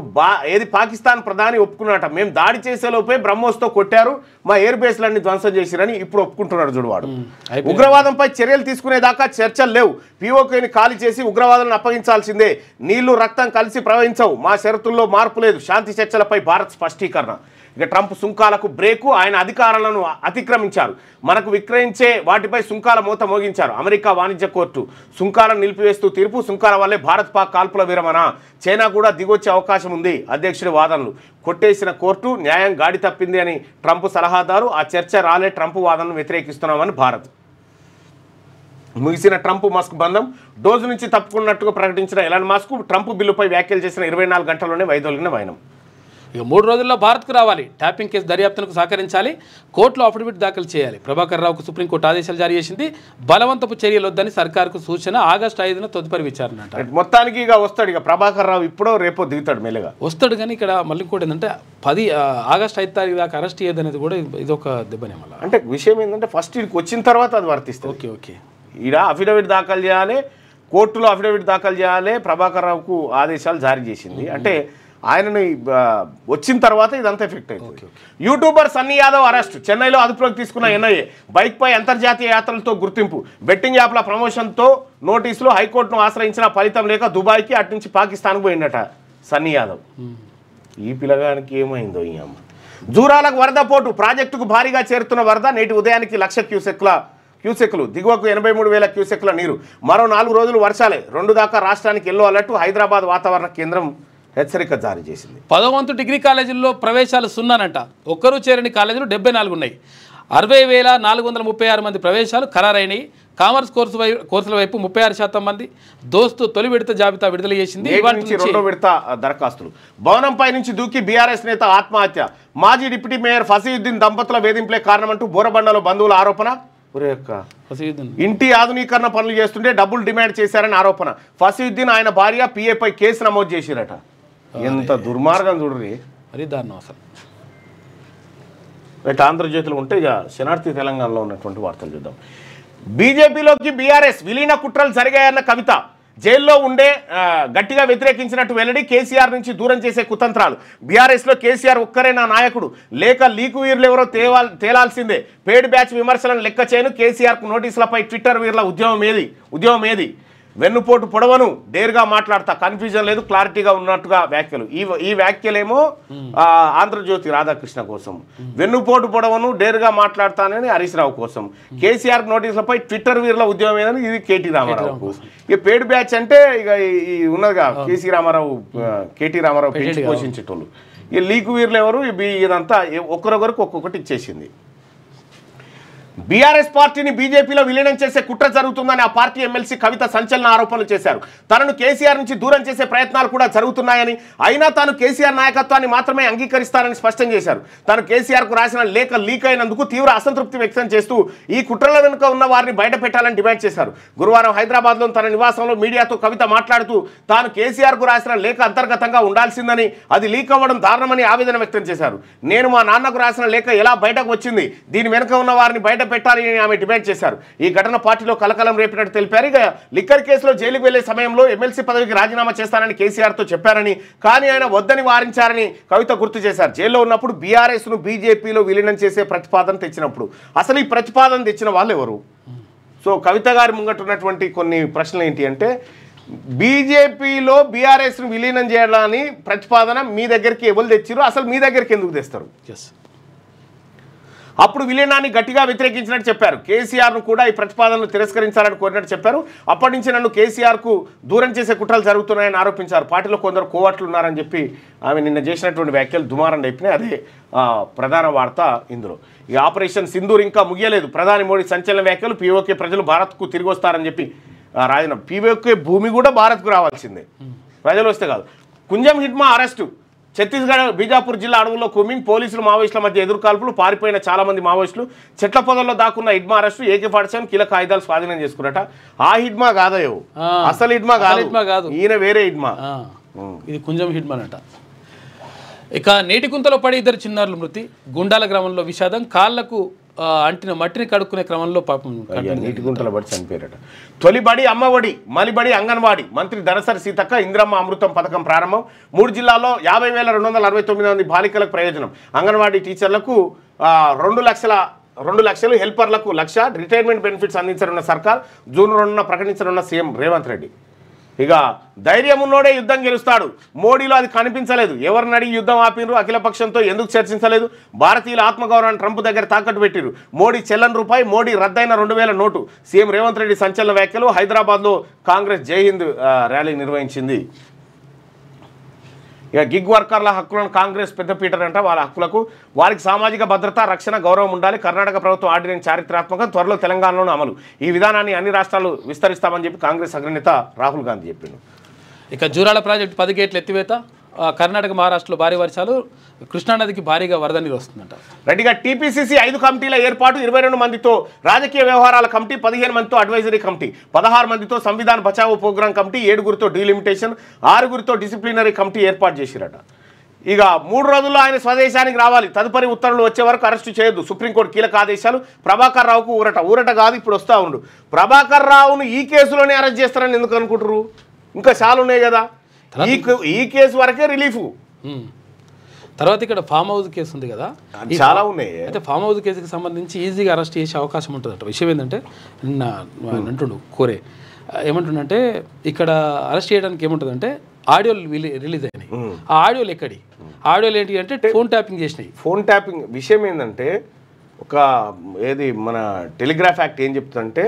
ఏది పాకిస్తాన్ ప్రధాని ఒప్పుకున్నట. మేము దాడి చేసేలోపే బ్రహ్మోస్తో కొట్టారు, మా ఎయిర్ బేస్లన్నీ ధ్వంసం చేసిరని ఇప్పుడు ఒప్పుకుంటున్నాడు చూడవాడు. ఉగ్రవాదంపై చర్యలు తీసుకునేదాకా చర్చలు లేవు. పీఓకేని ఖాళీ చేసి ఉగ్రవాదులను అప్పగించాల్సిందే. నీళ్లు రక్తం కలిసి ప్రవహించవు. మా షరతుల్లో మార్పు లేదు. శాంతి చర్చలపై భారత్ స్పష్టీకరణ. ఇక ట్రంప్ సుంకాలకు బ్రేకు, ఆయన అధికారాలను అతిక్రమించారు. మనకు విక్రయించే వాటిపై సుంకాల మూత మోగించారు. అమెరికా వాణిజ్య కోర్టు సుంకాలను నిలిపివేస్తూ తీర్పు. సుంకాల వల్లే భారత్ పాక్ కాల్పుల విరమణ, చైనా కూడా దిగొచ్చే అవకాశం ఉంది. అధ్యక్షుడి వాదనలు కొట్టేసిన కోర్టు, న్యాయం గాడి తప్పింది అని ట్రంప్ సలహాదారు. ఆ చర్చ రాలే, ట్రంప్ వాదనను వ్యతిరేకిస్తున్నామని భారత్. ముగిసిన ట్రంప్ మస్క్ బంధం, డోజు నుంచి తప్పుకున్నట్టుగా ప్రకటించిన ఎలాన్ మస్క్ ట్రంప్ బిల్లుపై వ్యాఖ్యలు చేసిన 24 గంటల్లోనే వైదొలిగిన వైనం. ఇక 3 రోజుల్లో భారత్కు రావాలి. ట్యాపింగ్ కేసు దర్యాప్తునకు సహకరించాలి. కోర్టులో అఫిడవిట్ దాఖలు చేయాలి. ప్రభాకర్ రావుకు సుప్రీంకోర్టు ఆదేశాలు జారీ చేసింది. బలవంతపు చర్యలు వద్దని సర్కారుకు సూచన. ఆగస్టు 5న తదుపరి విచారణ అంట. మొత్తానికి ఇక వస్తాడు. ఇక ప్రభాకర్ రావు ఇప్పుడో రేపో దిగుతాడు, మెల్లగా వస్తాడు. కానీ ఇక్కడ మళ్ళీ ఇంకోటి ఏంటంటే ఆగస్టు 5 తారీఖు దాకా అరెస్ట్ చేయదనేది కూడా ఇదొక దెబ్బనే. మళ్ళీ అంటే విషయం ఏంటంటే ఫస్ట్ ఇక్కడికి వచ్చిన తర్వాత అది వర్తిస్తుంది. ఓకే ఈడ అఫిడవిట్ దాఖలు చేయాలి, కోర్టులో అఫిడవిట్ దాఖలు చేయాలి. ప్రభాకర్ రావుకు ఆదేశాలు జారీ చేసింది. అంటే ఆయనని వచ్చిన తర్వాత ఇదంతా ఎఫెక్ట్ అయింది. YouTuber Sunny Yadav arrest. చెన్నైలో అదుపులోకి తీసుకున్న ఎన్ఐఏ. బైక్పై అంతర్జాతీయ యాత్రలతో గుర్తింపు. బెట్టింగ్ యాప్ల ప్రమోషన్తో నోటీసులు. హైకోర్టును ఆశ్రయించిన ఫలితం లేక దుబాయ్కి, అటు నుంచి పాకిస్తాన్కు పోయిందట సన్నీ యాదవ్. ఈ పిల్లగానికి ఏమైందో ఈ అమ్మ. జూరాలకు వరద పోటు. ప్రాజెక్టుకు భారీగా చేరుతున్న వరద. నేటి ఉదయానికి 1,00,000 క్యూసెక్లు, దిగువకు 83,000 క్యూసెక్ల నీరు. మరో 4 రోజులు వర్షాలే. 2 దాకా రాష్ట్రానికి ఎల్లో అలర్ట్. హైదరాబాద్ వాతావరణ కేంద్రం హెచ్చరిక జారీ చేసింది. 10వ వంతు డిగ్రీ కాలేజీల్లో ప్రవేశాలు 0 ఒక్కరూ చేరని కాలేజీలు 74 ఉన్నాయి. 60,436 మంది ప్రవేశాలు ఖరారైనవి. కామర్స్ కోర్సుల వైపు 36% మంది. దోస్తు తొలి విడత జాబితా విడుదల చేసింది. 2వ విడత దరఖాస్తులు. భవనంపై నుంచి దూకి బీఆర్ఎస్ నేత ఆత్మహత్య. మాజీ డిప్యూటీ మేయర్ ఫసీయుద్దీన్ దంపతుల వేధింపులే కారణమంటూ బోరబండలో బంధువుల ఆరోపణ. ఇంటి ఆధునీకరణ పనులు చేస్తుంటే డబ్బులు డిమాండ్ చేశారని ఆరోపణ. ఫసీయుద్దీన్ ఆయన భార్య పిఏపై కేసు నమోదు చేసిరట. ఎంత దుర్మార్గం చూడరి, మరి దారుణం అసలు. రైట్, ఆంధ్రజ్యోతిలో ఉంటే ఇక శనార్థి తెలంగాణలో ఉన్నటువంటి వార్తలు చూద్దాం. బీజేపీలోకి బీఆర్ఎస్ విలీన కుట్రలు జరిగాయన్న కవిత. జైల్లో ఉండే గట్టిగా వ్యతిరేకించినట్టు వెల్లడి. కేసీఆర్ నుంచి దూరం చేసే కుతంత్రాలు. బీఆర్ఎస్లో కేసీఆర్ ఒక్కరే నా నాయకుడు, లేక లీకు వీర్లు ఎవరో తేలాల్సిందే. పేడ్ బ్యాచ్ విమర్శలను లెక్క చేయను. కేసీఆర్కు నోటీసులపై ట్విట్టర్ వీర్ల ఉద్యమం ఏది? వెన్నుపోటు పొడవను డేర్గా మాట్లాడతా, కన్ఫ్యూజన్ లేదు, క్లారిటీగా ఉన్నట్టుగా వ్యాఖ్యలు. ఈ వ్యాఖ్యలేమో ఆంధ్రజ్యోతి రాధాకృష్ణ కోసం, వెన్నుపోటు పొడవను డేర్గా మాట్లాడతానని హరీష్ రావు కోసం, కేసీఆర్ నోటీసులపై ట్విట్టర్ వీర్ల ఉద్యమం ఏదని ఇది కేటీ రామారావు. ఇక పేడ్ బ్యాచ్ అంటే ఇక ఈ ఉన్నదిగా కేటీ రామారావు పెంచి పోషించేటోళ్ళు. ఈ లీకు వీర్లు ఎవరు, ఇదంతా ఒకరొకరికి ఒక్కొక్కటి ఇచ్చేసింది. బీఆర్ఎస్ పార్టీని బీజేపీలో విలీనం చేసే కుట్ర జరుగుతుందని ఆ పార్టీ ఎమ్మెల్సీ కవిత సంచలన ఆరోపణలు చేశారు. తనను కేసీఆర్ నుంచి దూరం చేసే ప్రయత్నాలు కూడా జరుగుతున్నాయని, అయినా తాను కేసీఆర్ నాయకత్వాన్ని మాత్రమే అంగీకరిస్తానని స్పష్టం చేశారు. తాను కేసీఆర్కు రాసిన లేఖ లీక్ అయినందుకు తీవ్ర అసంతృప్తి వ్యక్తం చేస్తూ ఈ కుట్రల వెనుక ఉన్న వారిని బయట పెట్టాలని డిమాండ్ చేశారు. గురువారం హైదరాబాద్లో తన నివాసంలో మీడియాతో కవిత మాట్లాడుతూ తాను కేసీఆర్కు రాసిన లేఖ అంతర్గతంగా ఉండాల్సిందని, అది లీక్ అవ్వడం దారుణమని ఆవేదన వ్యక్తం చేశారు. నేను మా నాన్నకు రాసిన లేఖ ఎలా బయటకు వచ్చింది, దీని వెనుక ఉన్న వారిని బయట పెట్టాలని ఆమె డిమాండ్ చేశారు. ఈ ఘటన పార్టీలో కలకలం రేపినట్టు తెలిపారు. ఇక లిక్కర్ కేసులో జైలుకు వెళ్లే సమయంలో ఎమ్మెల్సీ పదవికి రాజీనామా చేస్తానని కేసీఆర్తో చెప్పారని, కానీ ఆయన వద్దని వారించారని కవిత గుర్తు చేశారు. జైల్లో ఉన్నప్పుడు బీఆర్ఎస్ను బీజేపీలో విలీనం చేసే ప్రతిపాదన తెచ్చినప్పుడు అసలు ఈ ప్రతిపాదన తెచ్చిన వాళ్ళు ఎవరు? సో కవిత గారి ముంగట్టున్నటువంటి కొన్ని ప్రశ్నలు ఏంటి అంటే, బీజేపీలో బీఆర్ఎస్ను విలీనం చేయాలని ప్రతిపాదన మీ దగ్గరికి ఎవరు తెచ్చిరు, అసలు మీ దగ్గరికి ఎందుకు తెస్తారు? అప్పుడు విలీనాన్ని గట్టిగా వ్యతిరేకించినట్టు చెప్పారు. కేసీఆర్ను కూడా ఈ ప్రతిపాదనను తిరస్కరించాలని కోరినట్టు చెప్పారు. అప్పటి నుంచి నన్ను కేసీఆర్కు దూరం చేసే కుట్రలు జరుగుతున్నాయని ఆరోపించారు. పార్టీలో కొందరు కోవట్లు ఉన్నారని చెప్పి ఆమె నిన్న చేసినటువంటి వ్యాఖ్యలు దుమారం అయిపోయినాయి. అదే ప్రధాన వార్త ఇందులో. ఈ ఆపరేషన్ సింధూర్ ఇంకా ముగియలేదు. ప్రధాని మోడీ సంచలన వ్యాఖ్యలు. పీఓకే ప్రజలు భారత్కు తిరిగి వస్తారని చెప్పి రాజీనామా. పీఓకే భూమి కూడా భారత్కు రావాల్సిందే, ప్రజలు వస్తే కాదు. కుంజం హిడ్మా అరెస్టు. ఛత్తీస్గఢ్ బీజాపూర్ జిల్లా అడవుల్లో కూమింగ్, పోలీసులు మావోయిస్టుల మధ్య ఎదురుకాల్పులు, పారిపోయిన చాలా మంది మావోయిస్టులు, చెట్ల పొదల్లో దాక్కున్న హిడ్మా అరెస్టు, AK-47 కీలక ఆయుధాలు స్వాధీనం చేసుకున్నట. ఆ హిడ్మా కాదయో, అసలు హిడ్మా కాదు, ఈయన వేరే హిడ్మా. ఇది కుంజం హిడ్మా అట. ఇక నీటి కుంతలో పడి ఇద్దరు చిన్నారులు మృతి. గుండాల గ్రామంలో విషాదం. కాళ్లకు అంటిన మట్టిని కడుక్కునే క్రమంలో పాపం నీటి గుంటలో పడి చనిపోయారట. తొలిబడి అమ్మఒడి, మలిబడి అంగన్వాడి. మంత్రి ధనసరి సీతక్క ఇంద్రమ్మ అమృతం పథకం ప్రారంభం. 3 జిల్లాల్లో 50,269 మంది బాలికలకు ప్రయోజనం. అంగన్వాడీ టీచర్లకు 2 లక్షలు, హెల్పర్లకు 1,00,000 రిటైర్మెంట్ బెనిఫిట్స్ అందించనున్న సర్కార్. జూన్ 2న ప్రకటించనున్న సీఎం రేవంత్ రెడ్డి. ఇక ధైర్యం ఉన్నోడే యుద్ధం గెలుస్తాడు. మోడీలో అది కనిపించలేదు. ఎవరిని అడిగి యుద్ధం ఆపినరు, అఖిలపక్షంతో ఎందుకు చర్చించలేదు? భారతీయుల ఆత్మగౌరవాన్ని ట్రంప్ దగ్గర తాకట్టు పెట్టిరు. మోడీ చెల్లని రూపాయి, మోడీ రద్దయిన 2000 నోటు. సీఎం రేవంత్ రెడ్డి సంచలన వ్యాఖ్యలు. హైదరాబాద్లో కాంగ్రెస్ జై హింద్ ర్యాలీ నిర్వహించింది. ఇక గిగ్ వర్కర్ల హక్కులను కాంగ్రెస్ పెద్దపీటనంట. వాళ్ళ హక్కులకు, వారికి సామాజిక భద్రత, రక్షణ, గౌరవం ఉండాలి. కర్ణాటక ప్రభుత్వం ఆర్డినెన్స్ చారిత్రాత్మకం, త్వరలో తెలంగాణలోనూ అమలు. ఈ విధానాన్ని అన్ని రాష్ట్రాలు విస్తరిస్తామని చెప్పి కాంగ్రెస్ అగ్రనేత రాహుల్ గాంధీ చెప్పిండు. ఇక జూరాల ప్రాజెక్టు 10 గేట్ల ఎత్తివేత. కర్ణాటక, మహారాష్ట్రలో భారీ వర్షాలు. కృష్ణానదికి భారీగా వరద నీరు వస్తుందంట. రెడ్డిగా టీపీసీసీ 5 కమిటీల ఏర్పాటు. 22 మందితో రాజకీయ వ్యవహారాల కమిటీ, 15 మందితో అడ్వైజరీ కమిటీ, 16 మందితో సంవిధాన బచావో ప్రోగ్రాం కమిటీ, 7గురితో డీలిమిటేషన్, 6గురితో డిసిప్లినరీ కమిటీ ఏర్పాటు చేసిరట. ఇక 3 రోజుల్లో ఆయన స్వదేశానికి రావాలి. తదుపరి ఉత్తర్వులు వచ్చే వరకు అరెస్టు చేయొద్దు. సుప్రీంకోర్టు కీలక ఆదేశాలు. ప్రభాకర్ రావుకు ఊరట కాదు, ఇప్పుడు వస్తూ ఉండు. ప్రభాకర్ రావును ఈ కేసులోనే అరెస్ట్ చేస్తారని ఎందుకు అనుకుంటారు? ఇంకా చాలా ఉన్నాయి కదా. ఈ కేసు వరకే రిలీఫ్. తర్వాత ఇక్కడ ఫామ్ హౌస్ కేసు ఉంది కదా, చాలా ఉన్నాయి. అయితే ఫామ్ హౌస్ కేసుకి సంబంధించి ఈజీగా అరెస్ట్ చేసే అవకాశం ఉంటుందట. విషయం ఏంటంటే నిన్న అంటుండు కోరే ఏమంటుండంటే, ఇక్కడ అరెస్ట్ చేయడానికి ఏముంటుందంటే ఆడియోలు రిలీజ్ అయినాయి. ఆ ఆడియోలు ఎక్కడి ఆడియోలు ఏంటి అంటే ఫోన్ ట్యాపింగ్ చేసినాయి. ఫోన్ ట్యాపింగ్ విషయం ఏంటంటే, ఒక మన టెలిగ్రాఫ్ యాక్ట్ ఏం చెప్తుందంటే,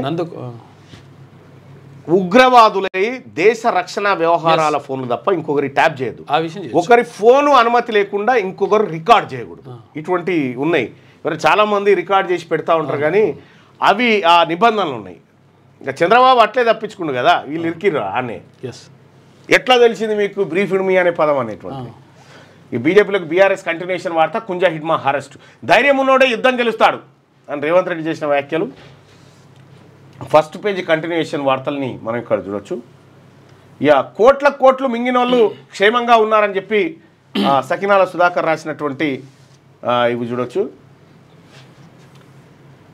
ఉగ్రవాదులై దేశ రక్షణ వ్యవహారాల ఫోన్లు తప్ప ఇంకొకరి ట్యాప్ చేయదు. ఆ విషయం ఒకరి ఫోను అనుమతి లేకుండా ఇంకొకరు రికార్డ్ చేయకూడదు. ఇటువంటి ఉన్నాయి. చాలా మంది రికార్డ్ చేసి పెడతా ఉంటారు, కానీ అవి ఆ నిబంధనలు ఉన్నాయి. ఇంకా చంద్రబాబు అట్లే తప్పించుకుండు కదా, వీళ్ళు ఇరికిర్రు అనే. ఎట్లా తెలిసింది మీకు బ్రీఫ్డ్ మీ అనే పదం అనేటువంటి? ఈ బీజేపీలోకి బీఆర్ఎస్ కంటిన్యూషన్ వార్త. కుంజ హిడ్మా అరెస్ట్. ధైర్యం ఉన్నోడే యుద్ధం గెలుస్తాడు అని రేవంత్ రెడ్డి చేసిన వ్యాఖ్యలు. ఫస్ట్ పేజీ కంటిన్యూషన్ వార్తల్ని మనం ఇక్కడ చూడొచ్చు. ఇక కోట్లు మింగిన వాళ్ళు క్షేమంగా ఉన్నారని చెప్పి సకినాల సుధాకర్ రాసినటువంటి ఇవి చూడొచ్చు.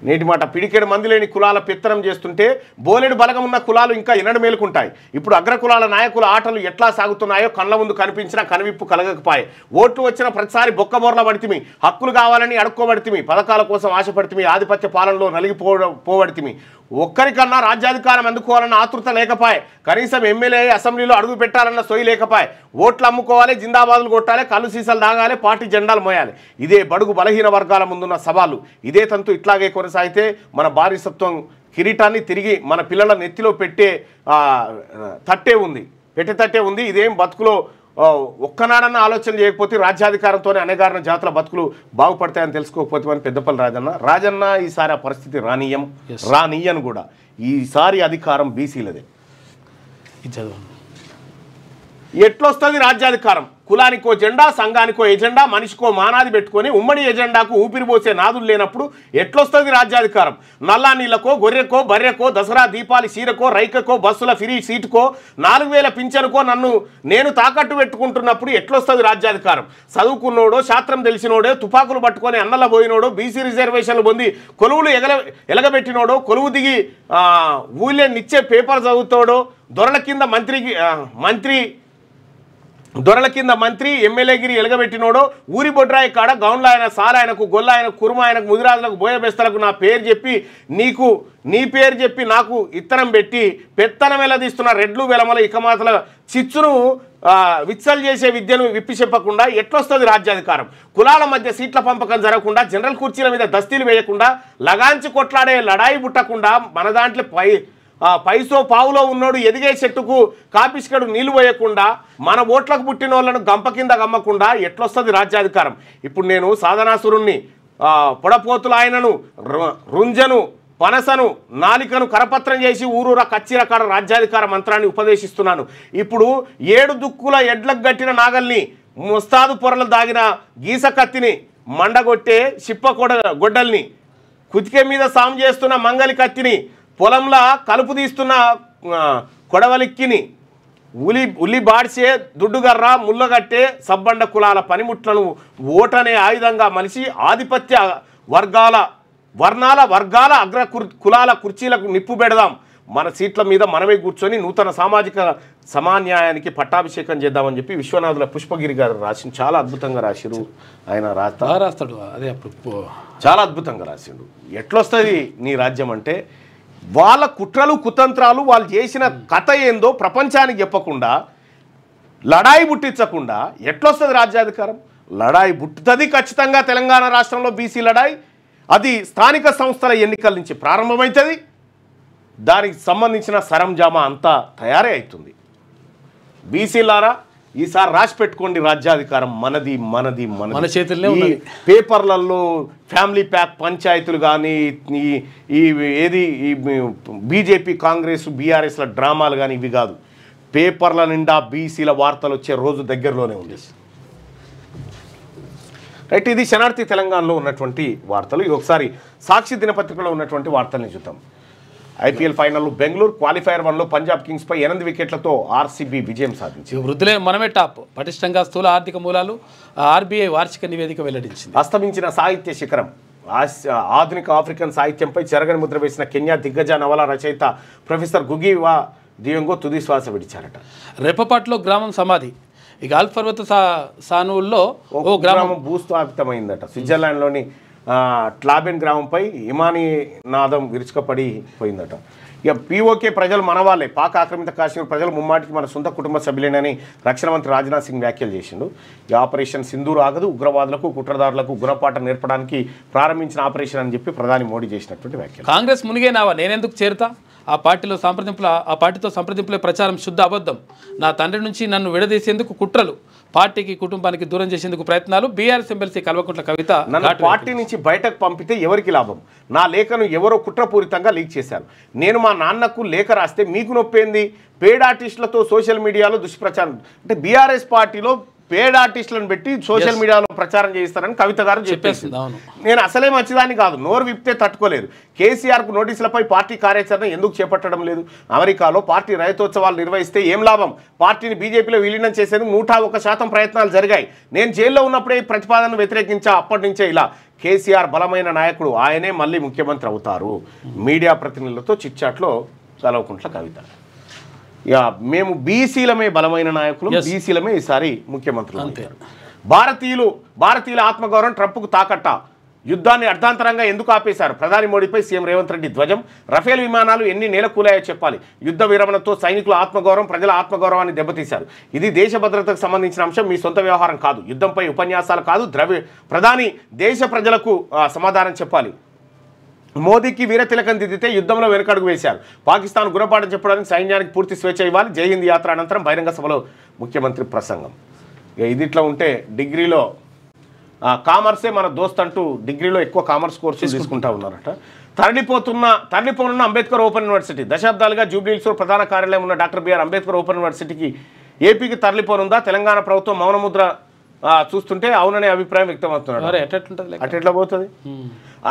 నేటి మాట పిడికెడు మంది లేని కులాల పెత్తనం చేస్తుంటే బోలెడు బలగం ఉన్న కులాలు ఇంకా ఎన్నడు మేలుకుంటాయి. ఇప్పుడు అగ్రకులాల నాయకుల ఆటలు ఎట్లా సాగుతున్నాయో కళ్ళ ముందు కనిపించినా కనువిప్పు కలగకపోయాయి. ఓట్లు వచ్చిన ప్రతిసారి బొక్కబోర్ల పడితిమి, హక్కులు కావాలని అడుక్కోబడితిమి, పథకాల కోసం ఆశపడితిమి, ఆధిపత్య పాలనలో నలిగిపోబడితిమి. ఒక్కరికన్నా రాజ్యాధికారం అందుకోవాలన్న ఆతృత లేకపాయే, కనీసం ఎమ్మెల్యే అసెంబ్లీలో అడుగు పెట్టాలన్న సొయి లేకపాయే. ఓట్లు అమ్ముకోవాలి, జిందాబాదులు కొట్టాలి, కళ్ళు సీసాలు దాగాలి, పార్టీ జెండాలు మోయాలి. ఇదే బడుగు బలహీన వర్గాల ముందున్న సవాలు. ఇదే తంతు ఇట్లాగే కొనసాగితే మన బానిసత్వం కిరీటాన్ని తిరిగి మన పిల్లల నెత్తిలో పెట్టే తట్టే ఉంది. ఇదేం బతుకులో ఒక్కనాడన్న ఆలోచన చేయకపోతే రాజ్యాధికారంతోనే అనేగారిన జాతుల బతుకులు బాగుపడతాయని తెలుసుకోకపోతే అని పెద్దపల్లి రాజన్న ఈసారి ఆ పరిస్థితి రానియను కూడా. ఈసారి అధికారం బీసీలదే. ఎట్లొస్తుంది రాజ్యాధికారం? కులానికో జెండా, సంఘానికో ఎజెండా, మనిషికో మానాది పెట్టుకొని ఉమ్మడి ఎజెండాకు ఊపిరిపోసే నాదులు లేనప్పుడు ఎట్లొస్తుంది రాజ్యాధికారం? నల్లా నీళ్ళకో, గొర్రెకో, బర్రెకో, దసరా దీపాలి చీరకో, రైకకో, బస్సుల ఫ్రీ సీటుకో, 4000 పింఛనుకో నేను తాకట్టు పెట్టుకుంటున్నప్పుడు ఎట్లొస్తుంది రాజ్యాధికారం? చదువుకున్నోడో, శాస్త్రం తెలిసినోడో, తుపాకులు పట్టుకొని అన్నల పోయినోడో, బీసీ రిజర్వేషన్లు పొంది కొలువులు ఎలగబెట్టినోడో, కొలువు దిగి ఊళ్ళే నిచ్చే పేపర్ చదువుతాడో, దొరల కింద మంత్రి ఎమ్మెల్యేగిరి ఎలగబెట్టినోడో, ఊరి బొడ్రాయి కాడ గౌన్లాయన, సాలాయనకు, గొల్లాయనకు, కురుమాయనకు, ముదిరాజులకు, బోయబెస్తలకు నా పేరు చెప్పి నీ పేరు చెప్పి నాకు ఇత్తనం పెట్టి పెత్తనం వెలదీస్తున్న రెడ్లు వెలమల ఇకమాతల చిచ్చును విచ్చలు చేసే విద్యను విప్పి చెప్పకుండా ఎట్లొస్తుంది రాజ్యాధికారం? కులాల మధ్య సీట్ల పంపకం జరగకుండా, జనరల్ కుర్చీల మీద దస్తీలు వేయకుండా, లగాంచి కొట్లాడే లడాయి పుట్టకుండా, మన దాంట్లో పైసో పావులో ఉన్నోడు ఎదిగే చెట్టుకు కాపిష్కడు నీళ్లు పోయకుండా, మన ఓట్లకు పుట్టిన వాళ్ళను గంప కింద గమ్మకుండా ఎట్లొస్తుంది రాజ్యాధికారం? ఇప్పుడు నేను సాధనాసురుణ్ణి, పొడపోతుల ఆయనను, రుంజను, పనసను, నాలికను కరపత్రం చేసి ఊరూర కచ్చిరకాడ రాజ్యాధికార మంత్రాన్ని ఉపదేశిస్తున్నాను. ఇప్పుడు 7 దుక్కుల ఎడ్లకు గట్టిన నాగల్ని, ముస్తాదు పొరలు దాగిన గీస కత్తిని, మండగొట్టే గొడ్డల్ని, కుతికే మీద సాము చేస్తున్న మంగలి కత్తిని, పొలంలా కలుపు తీస్తున్న కొడవలిక్కిని, ఉలి బాడ్చే దుడ్డుగర్ర, ముళ్ళగట్టే సబ్బండ కులాల పనిముట్లను ఓటనే ఆయుధంగా మలిసి ఆధిపత్య వర్గాల అగ్ర కులాల కుర్చీలకు నిప్పు పెడదాం. మన సీట్ల మీద మనమే కూర్చొని నూతన సామాజిక సమాన్యాయానికి పట్టాభిషేకం చేద్దామని చెప్పి విశ్వనాథుల పుష్పగిరి గారు రాసి చాలా అద్భుతంగా రాసిరు. ఆయన రాస్తాడు అదే అప్పుడు చాలా అద్భుతంగా రాసిండు. ఎట్లొస్తుంది నీ రాజ్యం అంటే, వాళ్ళ కుట్రలు కుతంత్రాలు, వాళ్ళు చేసిన కథ ఏందో ప్రపంచానికి చెప్పకుండా, లడాయి బుట్టించకుండా ఎట్లొస్తుంది రాజ్యాధికారం? లడాయి బుట్టుతుంది ఖచ్చితంగా. తెలంగాణ రాష్ట్రంలో బీసీ లడాయి అది స్థానిక సంస్థల ఎన్నికల నుంచి ప్రారంభమవుతుంది. దానికి సంబంధించిన సరంజామా అంతా తయారే అవుతుంది. బీసీలారా ఈసారి రాసి పెట్టుకోండి, రాజ్యాధికారం మనది మనది మన చేతుల్లో. పేపర్లలో ఫ్యామిలీ ప్యాక్ పంచాయతీలు కానీ, ఈ బీజేపీ, కాంగ్రెస్, బీఆర్ఎస్ల డ్రామాలు కానీ ఇవి కాదు. పేపర్ల నిండా బీసీల వార్తలు వచ్చే రోజు దగ్గరలోనే ఉంది. రైట్, ఇది శనార్థి తెలంగాణలో ఉన్నటువంటి వార్తలు. ఇది ఒకసారి సాక్షి దినపత్రికలో ఉన్నటువంటి వార్తల్ని చూద్దాం. ఐపీఎల్ ఫైనల్లో బెంగళూరు క్వాలిఫైయర్ 1లో పంజాబ్ కింగ్స్పై 8 వికెట్లతో ఆర్సీబీ విజయం సాధించింది. వృద్ధులే మనమే టాప్, పటిష్టంగా స్థూల ఆర్థిక మూలాలు ఆర్బీఐ వార్షిక నివేదిక వెల్లడించింది. అస్తమించిన సాహిత్య శిఖరం, ఆధునిక ఆఫ్రికన్ సాహిత్యంపై చెరగని ముద్ర వేసిన కెన్యా దిగ్గజ నవల రచయిత ప్రొఫెసర్ గుగివా దియోంగో తుది శ్వాస విడిచారట. రెప్పపాట్లో గ్రామం సమాధి. ఇక ఆల్పర్వత సానువుల్లో ఓ గ్రామం భూస్థాపితమైందట. స్విట్జర్లాండ్లోని ట్లాబెన్ గ్రామంపై ఇమానీ నాదం విరుచుకపడి పోయిందట. ఇక పీఓకే ప్రజలు మనవాళ్ళే, పాక్ ఆక్రమిత కాశ్మీర్ ప్రజలు ముమ్మాటికి మన సొంత కుటుంబ సభ్యులేనని రక్షణ మంత్రి రాజ్నాథ్ సింగ్ వ్యాఖ్యలు చేసిండు. ఈ ఆపరేషన్ సింధూర్ ఆగదు, ఉగ్రవాదులకు కుట్రదారులకు గుణపాఠం నేర్పడానికి ప్రారంభించిన ఆపరేషన్ అని చెప్పి ప్రధాని మోడీ చేసినటువంటి వ్యాఖ్యలు. కాంగ్రెస్ మునిగేనావా, నేనెందుకు చేరుతా? ఆ పార్టీతో సంప్రదింపుల ప్రచారం శుద్ధ అబద్ధం. నా తండ్రి నుంచి నన్ను విడదీసేందుకు కుట్రలు, పార్టీకి కుటుంబానికి దూరం చేసేందుకు ప్రయత్నాలు. బీఆర్ఎస్ ఎమ్మెల్సీ కల్వకుంట్ల కవిత, నన్ను పార్టీ నుంచి బయటకు పంపితే ఎవరికి లాభం? నా లేఖను ఎవరో కుట్రపూరితంగా లీక్ చేశారు. నేను మా నాన్నకు లేఖ రాస్తే మీకు నొప్పేంది? పేడ్ ఆర్టిస్టులతో సోషల్ మీడియాలో దుష్ప్రచారం. అంటే బీఆర్ఎస్ పార్టీలో పేడ్ ఆర్టిస్టులను పెట్టి సోషల్ మీడియాలో ప్రచారం చేయిస్తారని కవిత గారు చెప్పేసింది. నేను అసలే మంచిదాన్ని కాదు, నోరు విప్తే తట్టుకోలేరు. కేసీఆర్కు నోటీసులపై పార్టీ కార్యాచరణ ఎందుకు చేపట్టడం లేదు? అమెరికాలో పార్టీ రైతోత్సవాలు నిర్వహిస్తే ఏం లాభం? పార్టీని బీజేపీలో విలీనం చేసేందుకు 101% ప్రయత్నాలు జరిగాయి. నేను జైల్లో ఉన్నప్పుడే ఈ ప్రతిపాదనను వ్యతిరేకించా. అప్పటి నుంచే ఇలా. కేసీఆర్ బలమైన నాయకుడు, ఆయనే మళ్ళీ ముఖ్యమంత్రి అవుతారు. మీడియా ప్రతినిధులతో చిట్చాట్లో కల్వకుంట్ల కవిత. ఇక మేము బీసీలమే బలమైన నాయకులు, బీసీలమే ఈసారి ముఖ్యమంత్రులు అంటారు. భారతీయుల ఆత్మగౌరవం ట్రంప్కు తాకట్ట. యుద్ధాన్ని అర్ధాంతరంగా ఎందుకు ఆపేశారు? ప్రధాని మోడీపై సీఎం రేవంత్ రెడ్డి ధ్వజం. రఫేల్ విమానాలు ఎన్ని నేల కూలాయో చెప్పాలి. యుద్ధ విరమణతో సైనికుల ఆత్మగౌరవం, ప్రజల ఆత్మగౌరవాన్ని దెబ్బతీశారు. ఇది దేశ భద్రతకు సంబంధించిన అంశం, మీ సొంత వ్యవహారం కాదు. యుద్ధంపై ఉపన్యాసాలు కాదు. ప్రధాని దేశ ప్రజలకు సమాధానం చెప్పాలి. మోదీకి వీరతిలకం దిద్దితే యుద్ధంలో వెనుకడుగు వేశారు. పాకిస్తాన్ గుణపాఠం చెప్పడానికి సైన్యానికి పూర్తి స్వేచ్ఛ ఇవ్వాలి. జై హింద్ యాత్ర అనంతరం బహిరంగ సభలో ముఖ్యమంత్రి ప్రసంగం. ఇక ఇది ఇట్లా ఉంటే డిగ్రీలో కామర్సే మన దోస్త్ అంటూ డిగ్రీలో ఎక్కువ కామర్స్ కోర్సులు తీసుకుంటా ఉన్నారట. తరలిపోనున్న అంబేద్కర్ ఓపెన్ యూనివర్సిటీ. దశాబ్దాలుగా జూబ్లీహిల్స్లో ప్రధాన కార్యాలయం ఉన్న డాక్టర్ బిఆర్ అంబేద్కర్ ఓపెన్ యూనివర్సిటీకి ఏపీకి తరలిపోనుందా? తెలంగాణ ప్రభుత్వం మౌనముద్ర చూస్తుంటే అవుననే అభిప్రాయం వ్యక్తమవుతున్నారు. అట్లా పోతుంది.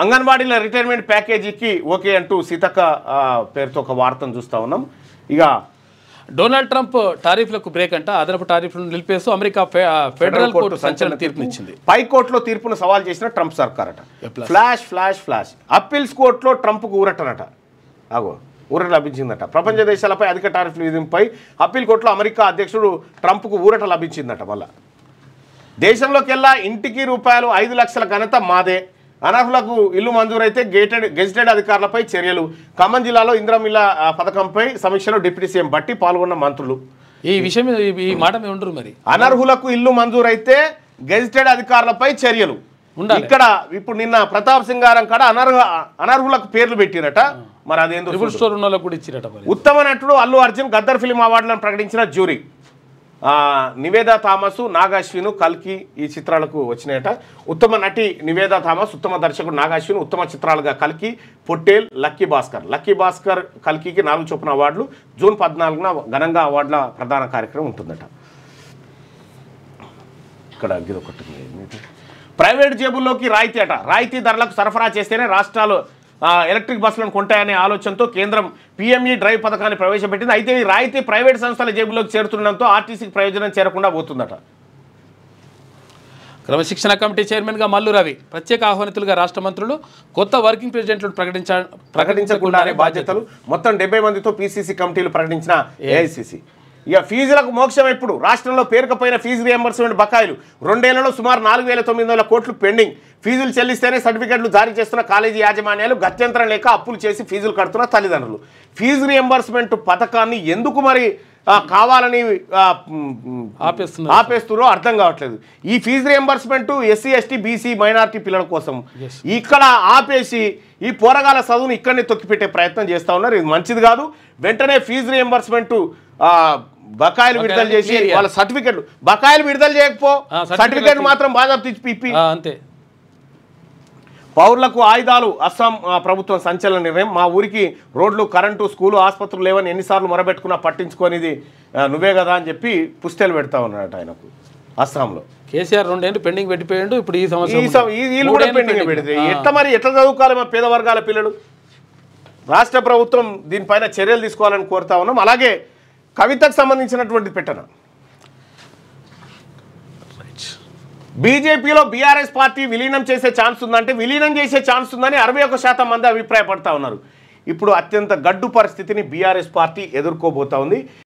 అంగన్వాడీల రిటైర్మెంట్ ప్యాకేజీకి ఓకే అంటూ సీతక్క పేరుతో ఒక వార్తను చూస్తూ ఉన్నాం. ఇక డొనాల్డ్ ట్రంప్ టారిఫ్లకు బ్రేక్ అంట. అదనపు టారిఫ్లను నిలిపేస్తూ అమెరికా ఫెడరల్ కోర్టు సంచలన తీర్పునిచ్చింది. పైకోర్టులో తీర్పును సవాల్ చేసిన ట్రంప్ సర్కార్ అట. ఫ్లాష్ అప్పీల్స్ కోర్టులో ట్రంప్కు ఊరటనట. ఊరట లభించిందట. ప్రపంచ దేశాలపై అధిక టారిఫ్ల విధింపై అప్పీల్ కోర్టులో అమెరికా అధ్యక్షుడు ట్రంప్కు ఊరట లభించిందట. మళ్ళా దేశంలోకెల్లా ఇంటికి రూపాయలు 5 లక్షల ఘనత మాదే. అనర్హులకు ఇల్లు మంజూరైతే గెజిటెడ్ అధికారులపై చర్యలు. ఖమ్మం జిల్లాలో ఇందిరమిల్ల పథకంపై సమీక్షలో డిప్యూటీ సీఎం బట్టి పాల్గొన్న మంత్రులు. ఈ విషయం ఈ మాట మీద ఉండరు. మరి అనర్హులకు ఇల్లు మంజూరైతే గెజిటెడ్ అధికారులపై చర్యలు. ఇక్కడ ఇప్పుడు నిన్న ప్రతాప్ సింగారం కాడ అనర్హులకు పేర్లు పెట్టిరట. మరి అదేందో ఉత్తమ నటుడు అల్లు అర్జున్ గద్దర్ ఫిల్మ్ అవార్డులను ప్రకటించిన జ్యూరీ. నివేదా థామస్, నాగాశ్విన్, కల్కి ఈ చిత్రాలకు వచ్చినాయట. ఉత్తమ నటి నివేదా థామస్, ఉత్తమ దర్శకుడు నాగాశ్విన్, ఉత్తమ చిత్రాలుగా కల్కి, పొట్టేల్, లక్కీ భాస్కర్ కల్కికి 4 చొప్పున అవార్డులు. జూన్ 14న ఘనంగా అవార్డుల ప్రధాన కార్యక్రమం ఉంటుందట. ఇక్కడ ఇదొకటి ప్రైవేట్ జేబుల్లోకి రాయితీ అట. రాయితీ ధరలకు సరఫరా చేస్తేనే రాష్ట్రాలు ఎలక్ట్రిక్ బస్సులను కొంటాయనే ఆలోచనతో కేంద్రం పిఎంఈ డ్రైవ్ పథకాన్ని ప్రవేశపెట్టింది. అయితే ఈ రాయితీ ప్రైవేట్ సంస్థల జేబులోకి చేరుతుండడంతో ఆర్టీసీకి ప్రయోజనం చేరకుండా పోతుందట. క్రమశిక్షణ కమిటీ చైర్మన్గా మల్లు రవి, ప్రత్యేక ఆహ్వానితులుగా రాష్ట్ర మంత్రులు. కొత్త వర్కింగ్ ప్రెసిడెంట్లను ప్రకటించకుండానే బాధ్యతలు. మొత్తం 70 మందితో పీసీసీ కమిటీలు ప్రకటించిన ఏఐసీసీ. ఇక ఫీజులకు మోక్షం ఎప్పుడు? రాష్ట్రంలో పేరుకపోయిన ఫీజు రియంబర్స్మెంట్ బకాయిలు 2 ఏళ్లలో సుమారు 4,900 కోట్లు పెండింగ్. ఫీజులు చెల్లిస్తేనే సర్టిఫికెట్లు జారీ చేస్తున్న కాలేజీ యాజమాన్యాలు, గత్యంతరం లేక అప్పులు చేసి ఫీజులు కడుతున్న తల్లిదండ్రులు. ఫీజు రియంబర్స్మెంట్ పథకాన్ని ఎందుకు మరి కావాలని ఆపేస్తున్నారో అర్థం కావట్లేదు. ఈ fees reimbursement SC, ST, BC, minority పిల్లల కోసం ఇక్కడ ఆపేసి ఈ పోరగాల చదువును ఇక్కడనే తొక్కిపెట్టే ప్రయత్నం చేస్తూ ఉన్నారు. ఇది మంచిది కాదు. వెంటనే ఫీజు రియంబర్స్మెంట్ బకాయిలు విడుదల చేసి వాళ్ళ సర్టిఫికెట్లు, బకాయిలు విడుదల చేయకపో సర్టిఫికెట్లు మాత్రం బాధ్యత ఇప్పి అంతే. పౌరులకు ఆయుధాలు. అస్సాం ప్రభుత్వం సంచలన నిర్ణయం. మా ఊరికి రోడ్లు, కరెంటు, స్కూలు, ఆసుపత్రులు లేవని ఎన్నిసార్లు మొరబెట్టుకున్నా పట్టించుకోనిది నువ్వే కదా అని చెప్పి పుస్తెలు పెడతా ఉన్నారట ఆయనకు. అస్సాంలో కేసీఆర్ 2 ఏళ్ళు పెండింగ్ పెట్టిపోయాడు. ఇప్పుడు ఈ వీళ్ళు కూడా పెండింగ్ పెడితే ఎట్లా చదువుకోవాలి మా పేదవర్గాల పిల్లలు? రాష్ట్ర ప్రభుత్వం దీనిపైన చర్యలు తీసుకోవాలని కోరుతా ఉన్నాం. అలాగే కవితకు సంబంధించినటువంటి పెట్టన బీజేపీలో బీఆర్ఎస్ పార్టీ విలీనం చేసే ఛాన్స్ ఉందంటే విలీనం చేసే ఛాన్స్ ఉందని 61% మంది అభిప్రాయపడతా ఉన్నారు. ఇప్పుడు అత్యంత గడ్డు పరిస్థితిని బీఆర్ఎస్ పార్టీ ఎదుర్కోబోతా ఉంది.